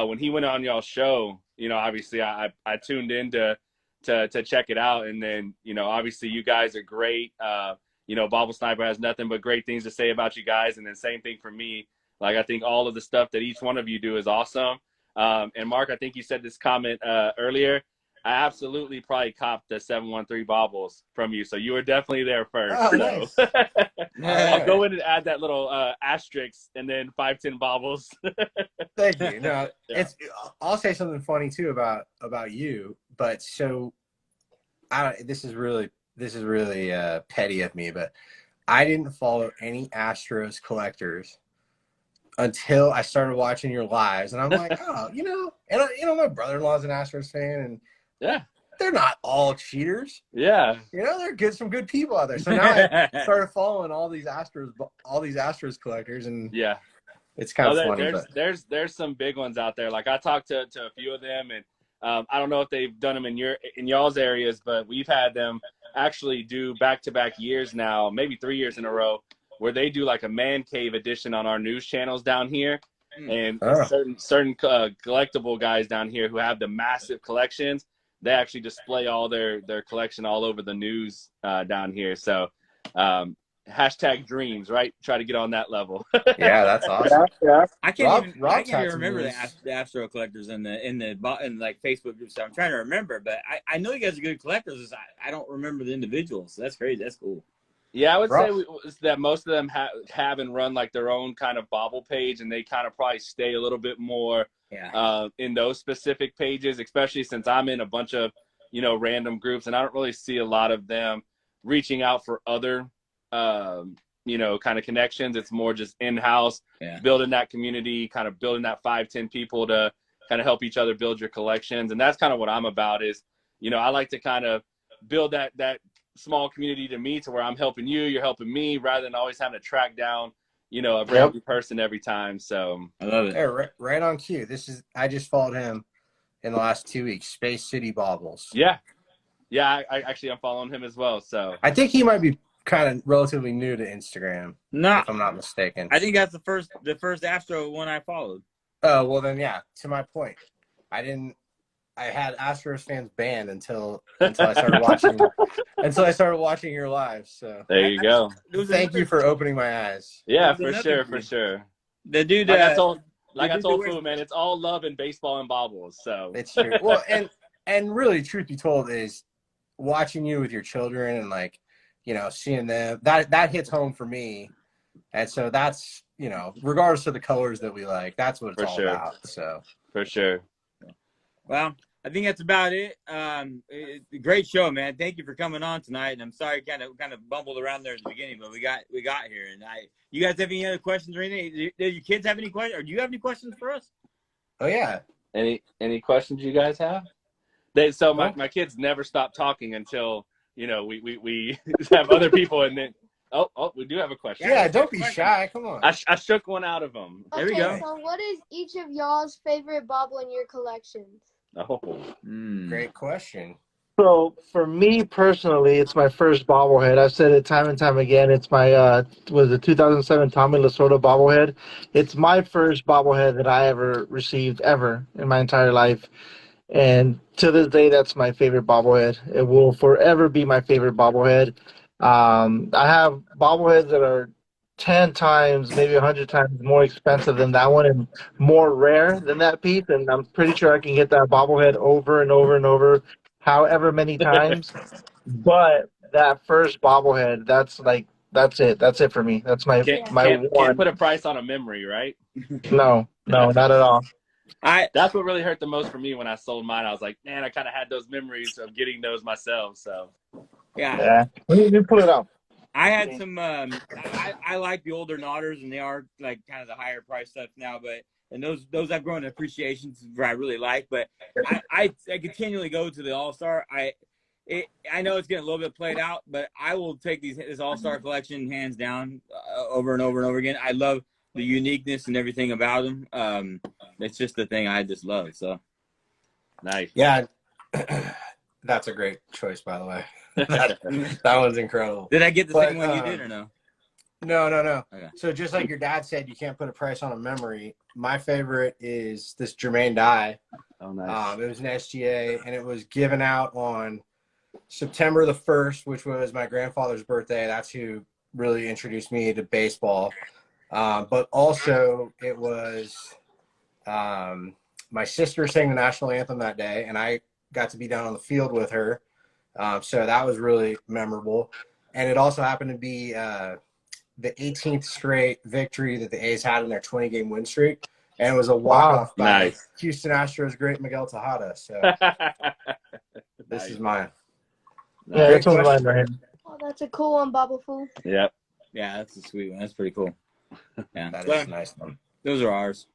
when he went on y'all's show, obviously I tuned in to check it out. And then, obviously you guys are great. Bobble Sniper has nothing but great things to say about you guys. And then same thing for me. Like, I think all of the stuff that each one of you do is awesome. And Mark, I think you said this comment earlier. I absolutely probably copped the 713 bobbles from you, so you were definitely there first. Oh, So nice. I'll go in and add that little asterisk and then 510 bobbles. Thank you. No, Yeah. I'll say something funny too about you. But so, this is really petty of me, but I didn't follow any Astros collectors until I started watching your lives, and I'm like, oh, my brother-in-law's an Astros fan, and Yeah. they're not all cheaters. Yeah. They're some good people out there. So now I started following all these Astros collectors, and Yeah. it's kind of Oh, funny. There's some big ones out there. Like I talked to a few of them, and I don't know if they've done them in y'all's areas, but we've had them actually do back-to-back years now, maybe 3 years in a row, where they do like a man cave edition on our news channels down here, and certain collectible guys down here who have the massive collections, they actually display all their collection all over the news down here. So hashtag dreams, right? Try to get on that level. Yeah, that's awesome. Yeah. I can't even Rob's had some remember news. the Astro collectors in like Facebook groups. I'm trying to remember, but I know you guys are good collectors. I don't remember the individuals. So that's crazy. That's cool. Yeah, I would say that most of them have and run like their own kind of Bobble page, and they kind of probably stay a little bit more in those specific pages, especially since I'm in a bunch of, random groups, and I don't really see a lot of them reaching out for other, kind of connections. It's more just in-house, building that community, kind of building that 5-10 people to kind of help each other build your collections. And that's kind of what I'm about is, I like to kind of build that small community to me to where I'm helping you, you're helping me, rather than always having to track down, a brand new person every time. So I love it. Yeah, right on cue. I just followed him in the last 2 weeks. Space City Bobbles. Yeah. I'm following him as well. So I think he might be kind of relatively new to Instagram, No, if I'm not mistaken. I think that's the first Astro one I followed. Oh, well then, yeah. To my point, I had Astros fans banned until I started watching your live. So there you go. thank you for opening my eyes. Yeah, for sure. The dude, like I told Fu, man, it's all love in baseball and bobbles. So it's true. Well, and really, truth be told, is watching you with your children and seeing them that hits home for me. And so that's regardless of the colors that we like, that's what it's all about. So for sure. Well, I think that's about it. Great show, man. Thank you for coming on tonight. And I'm sorry, kind of bumbled around there at the beginning, but we got here. And you guys have any other questions or anything? Do your kids have any questions, or do you have any questions for us? Oh yeah. Any questions you guys have? My kids never stop talking until we have other people, and then we do have a question. Yeah, don't be shy. Come on. I shook one out of them. There we go. So what is each of y'all's favorite bobble in your collections? Oh, Great question. So for me personally, it's my first bobblehead. I've said it time and time again. It's my was the 2007 Tommy Lasorda bobblehead. It's my first bobblehead that I ever received ever in my entire life. And to this day, that's my favorite bobblehead. It will forever be my favorite bobblehead. I have bobbleheads that are 10 times, maybe 100 times more expensive than that one and more rare than that piece. And I'm pretty sure I can get that bobblehead over and over and over, however many times. But that first bobblehead, that's it. That's it for me. That's my one. Can't put a price on a memory, right? No, not at all. That's what really hurt the most for me when I sold mine. I was like, man, I kind of had those memories of getting those myself. So yeah. You pull it out. I had some. I like the older Nodders, and they are like kind of the higher price stuff now. And those I've grown in appreciation for. I really like. But I continually go to the All-Star. I know it's getting a little bit played out, but I will take this All-Star collection hands down over and over and over again. I love the uniqueness and everything about them. It's just the thing I just love. So nice. Yeah, that's a great choice, by the way. that one's incredible. Did I get the same one you did or no? No. Okay. So just like your dad said, you can't put a price on a memory. My favorite is this Jermaine die. Oh, nice. It was an SGA, and it was given out on September the 1st, which was my grandfather's birthday. That's who really introduced me to baseball. But also it was my sister sang the national anthem that day, and I got to be down on the field with her. So that was really memorable. And it also happened to be the 18th straight victory that the A's had in their 20-game win streak. And it was a walk-off by Nice. Houston Astros great Miguel Tejada. So this is mine. Yeah, Great this one's mine question. right here. Oh, that's a cool one, Bobble Fool. Yep. Yeah, that's a sweet one. That's pretty cool. Yeah, That well, is a nice one. those are ours.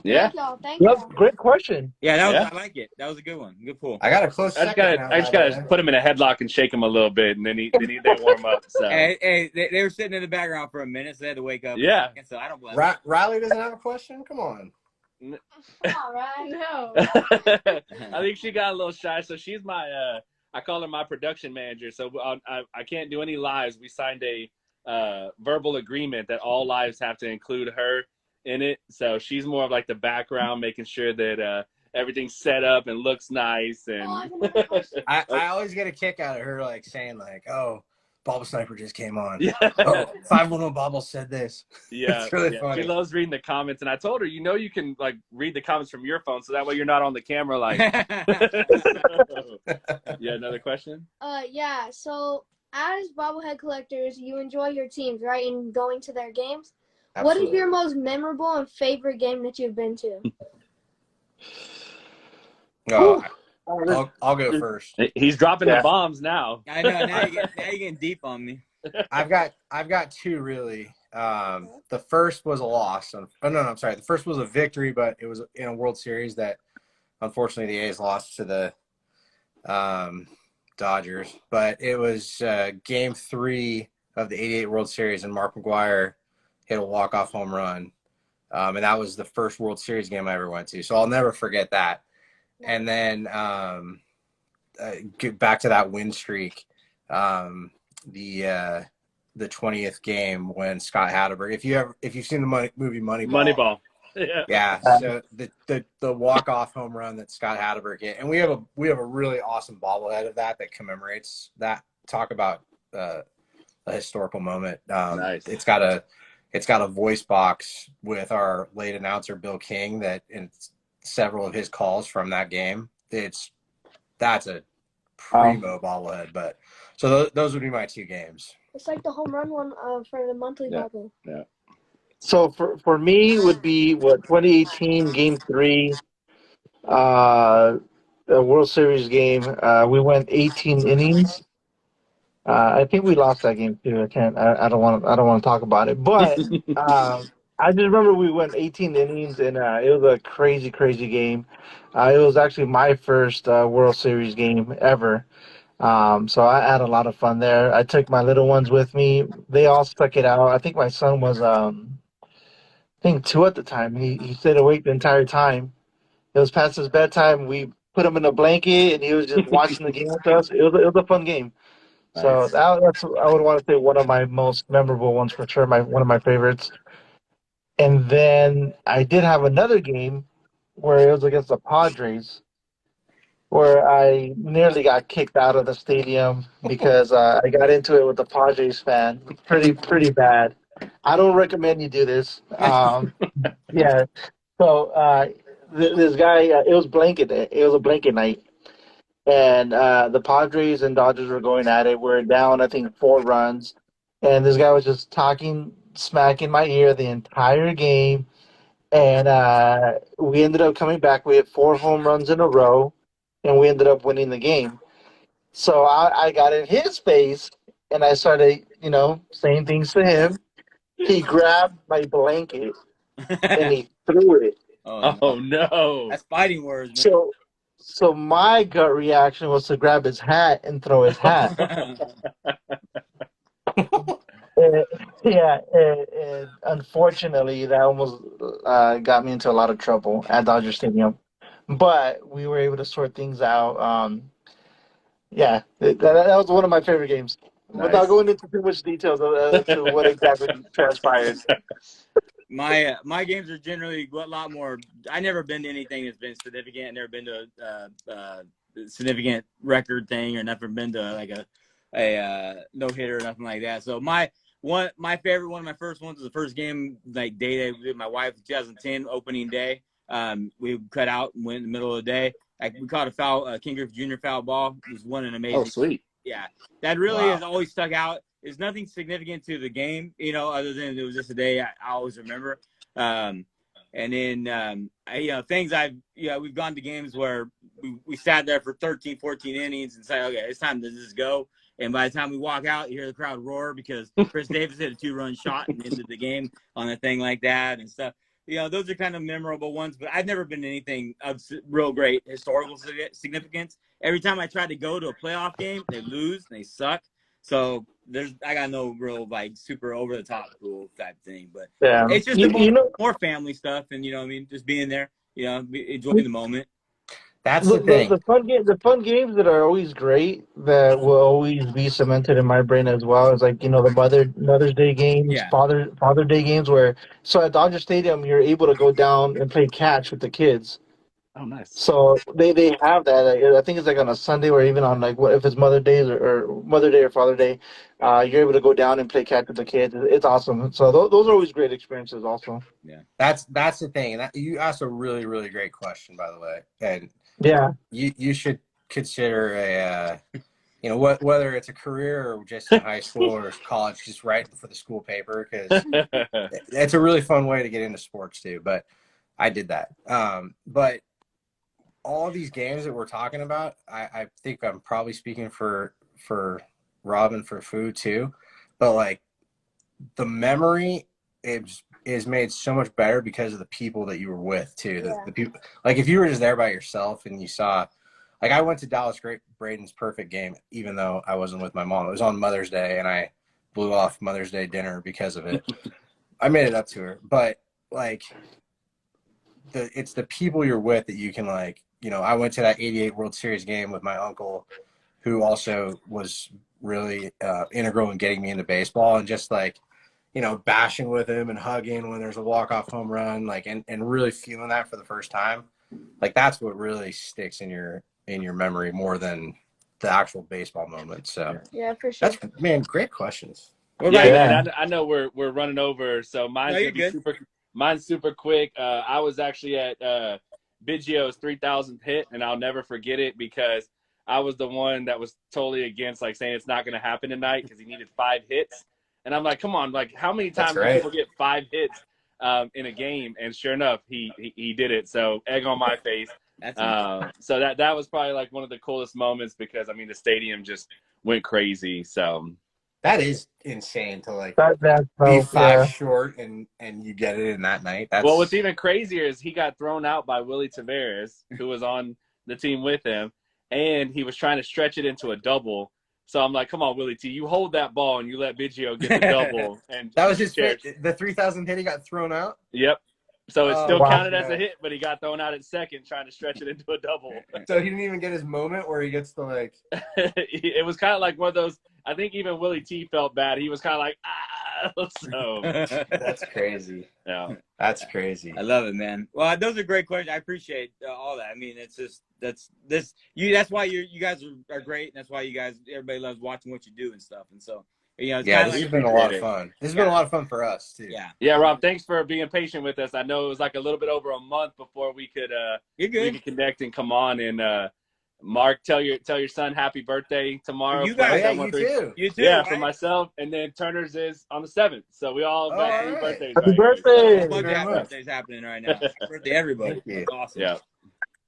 Yeah. Thank y'all. Thank Yep, y'all. great question. Yeah, that was. Yeah. I like it. That was a good one. Good pull. I got a close I just second gotta, now. I just by the gotta way. put him in a headlock and shake him a little bit, and then they warm up. So Hey, they were sitting in the background for a minute, so they had to wake up. Yeah. So I don't blame them. Riley doesn't have a question? Come on. All right. No. I think she got a little shy. So she's my, I call her my production manager. So I can't do any lives. We signed a verbal agreement that all lives have to include her in it. So she's more of like the background, making sure that everything's set up and looks nice. And Oh, I have another question. I always get a kick out of her like saying like, "Oh, Bobble Sniper just came on." yeah, Oh, 511 Bobble said this. yeah, It's really yeah. funny. She loves reading the comments, and I told her, you can like read the comments from your phone, so that way you're not on the camera. Like, yeah. Another question. Yeah. So, as bobblehead collectors, you enjoy your teams, right? And going to their games. What is Absolutely. your most memorable and favorite game that you've been to? Oh, Oh, I'll go first. He's dropping Yeah. the bombs now. I know. Now you're getting deep on me. I've got two really. The first was a loss. Oh no, I'm sorry. The first was a victory, but it was in a World Series that unfortunately the A's lost to the Dodgers. But it was Game 3 of the '88 World Series, and Mark McGwire hit a walk-off home run, and that was the first World Series game I ever went to. So I'll never forget that. And then get back to that win streak. The 20th game when Scott Hatterberg, if you've seen the movie Moneyball. Yeah. yeah. So the walk-off home run that Scott Hatterberg hit, and we have a really awesome bobblehead of that commemorates that. Talk about a historical moment. Nice. It's got a voice box with our late announcer Bill King that in several of his calls from that game. That's a primo bobblehead. But so those would be my two games. It's like the home run one for the monthly Yeah. bubble. Yeah. So for me would be 2018 Game 3, the World Series game. We went 18 innings. I think we lost that game too. I don't want to talk about it. But I just remember we went 18 innings, and it was a crazy game. It was actually my first World Series game ever. So I had a lot of fun there. I took my little ones with me. They all stuck it out. I think my son was I think 2 at the time. He stayed awake the entire time. It was past his bedtime. We put him in a blanket, and he was just watching the game with us. It was a fun game. So Nice. that's I would want to say one of my most memorable ones for sure. One of my favorites. And then I did have another game where it was against the Padres, where I nearly got kicked out of the stadium because I got into it with the Padres fan. Pretty bad. I don't recommend you do this. Yeah. So this guy, it was a blanket night, and the Padres and Dodgers were going at it. We're down, I think, 4 runs, and this guy was just talking smack in my ear the entire game. And we ended up coming back. We had 4 home runs in a row, and we ended up winning the game. So I got in his face, and I started, saying things to him. He grabbed my blanket, and he threw it. Oh no. That's fighting words, man. So my gut reaction was to grab his hat and throw his hat. And unfortunately, that almost got me into a lot of trouble at Dodger Stadium. But we were able to sort things out. That was one of my favorite games. Nice. Without going into too much details to what exactly transpired. My games are generally a lot more. I never been to anything that's been significant. I never been to a significant record thing, or never been to like a no hitter or nothing like that. So my favorite one of my first ones was the first game day with my wife, 2010 opening day. we cut out and went in the middle of the day. Like we caught a foul, King Griffey Jr. foul ball. It was one an amazing. Oh, sweet. Yeah, that really Wow. has always stuck out. There's nothing significant to the game, other than it was just a day I always remember. And then, things we've gone to games where we sat there for 13, 14 innings and say, okay, it's time to just go. And by the time we walk out, you hear the crowd roar because Chris Davis hit a 2-run shot and ended the game on a thing like that and stuff. Those are kind of memorable ones, but I've never been anything of real great historical significance. Every time I try to go to a playoff game, they lose and they suck. So I got no real like super over the top cool type thing, but Yeah. it's just more family stuff and just being there, enjoying the moment. That's the thing. The fun games that are always great that will always be cemented in my brain as well is like the Mother's Day games, Yeah. Father Day games where at Dodger Stadium you're able to go down and play catch with the kids. Oh, nice. So they have that. I think it's like on a Sunday or even on like what if it's Mother Day or Mother Day or Father Day, you're able to go down and play catch with the kids. It's awesome. So those are always great experiences also. Yeah. That's the thing. And you asked a really, really great question, by the way. And yeah, you should consider whether it's a career or just in high school or college, just writing for the school paper, because it's a really fun way to get into sports too. But I did that. But all these games that we're talking about, I think I'm probably speaking for Rob and for Fu too. But like the memory is made so much better because of the people that you were with too. The people, like if you were just there by yourself and you saw, like I went to Dallas Braden's perfect game, even though I wasn't with my mom. It was on Mother's Day and I blew off Mother's Day dinner because of it. I made it up to her, but like it's the people you're with that you can like, I went to that 88 World Series game with my uncle, who also was really integral in getting me into baseball, and just like, bashing with him and hugging when there's a walk-off home run, like, and really feeling that for the first time. Like that's what really sticks in your memory more than the actual baseball moment. So yeah, for sure. Man, great questions. Well, And I know we're running over, so mine's gonna be good. mine's super quick. I was actually at Biggio's 3,000th hit, and I'll never forget it because I was the one that was totally against like saying it's not going to happen tonight because he needed 5 hits. And I'm like, come on, like how many times do people get 5 hits in a game? And sure enough, he did it. So egg on my face. So that was probably like one of the coolest moments because I mean the stadium just went crazy. So that is insane to like be 5 short and you get it in that night. Well, what's even crazier is he got thrown out by Willie Taveras, who was on the team with him, and he was trying to stretch it into a double. So I'm like, come on, Willie T, you hold that ball and you let Biggio get the double. And that was his hit. The 3,000 hit, he got thrown out? Yep. So it's still counted as a hit, but he got thrown out at second trying to stretch it into a double. So he didn't even get his moment where he gets the like. It was kind of like one of those. I think even Willie T felt bad. He was kind of like, So that's crazy. Yeah, that's crazy. I love it, man. Well, those are great questions. I appreciate all that. I mean, it's just that's why you guys are great. And that's why everybody loves watching what you do and stuff. And so. It's this has been a lot of fun. This has been a lot of fun for us too. Yeah, Rob, thanks for being patient with us. I know it was like a little bit over a month before we could connect and come on. And Mark, tell your son happy birthday tomorrow. You guys, you too. You too. Yeah, right? for myself, and then Turner's is on the 7th. So we all got 3 birthdays. Happy right birthday! A bunch of birthdays happening right now. Happy birthday, everybody. That's awesome. Yeah.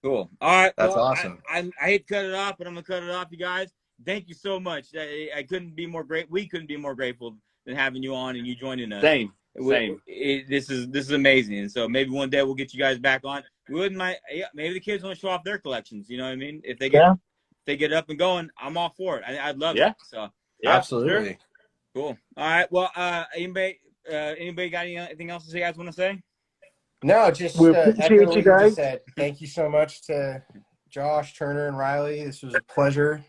Cool. All right. That's awesome. I hate to cut it off, but I'm gonna cut it off, you guys. Thank you so much. I couldn't be more great. We couldn't be more grateful than having you on and you joining us. Same. This is amazing. And so maybe one day we'll get you guys back on. We wouldn't mind. Maybe the kids want to show off their collections. You know what I mean? If they get up and going, I'm all for it. I'd love it. So absolutely. Sure. Cool. All right. Well, anybody got anything else you guys want to say? No, just we appreciate you guys. Said. Thank you so much to Josh, Turner, and Riley. This was a pleasure.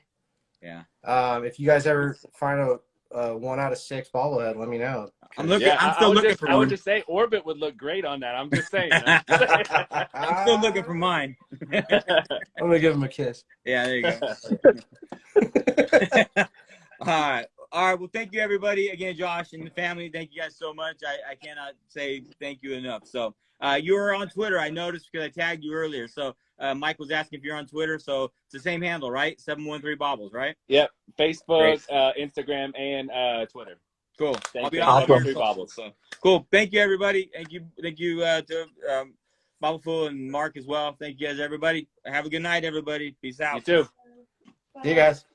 Yeah. If you guys ever find a 1 out of 6 bobblehead, let me know. I'm still looking for one. I would just say Orbit would look great on that. I'm just saying. I'm still looking for mine. I'm gonna give him a kiss. Yeah, there you go. All right. All right. Well, thank you, everybody. Again, Josh and the family, thank you guys so much. I cannot say thank you enough. So you were on Twitter, I noticed, because I tagged you earlier. So Mike was asking if you're on Twitter. So it's the same handle, right? 713 Bobbles, right? Yep. Facebook, Great. Instagram, and Twitter. Cool. Thank I'll be you. on Awesome. Twitter. Bobbles. So cool. Thank you, everybody. Thank you to Bobbleful and Mark as well. Thank you guys, everybody. Have a good night, everybody. Peace out. You too. See you guys.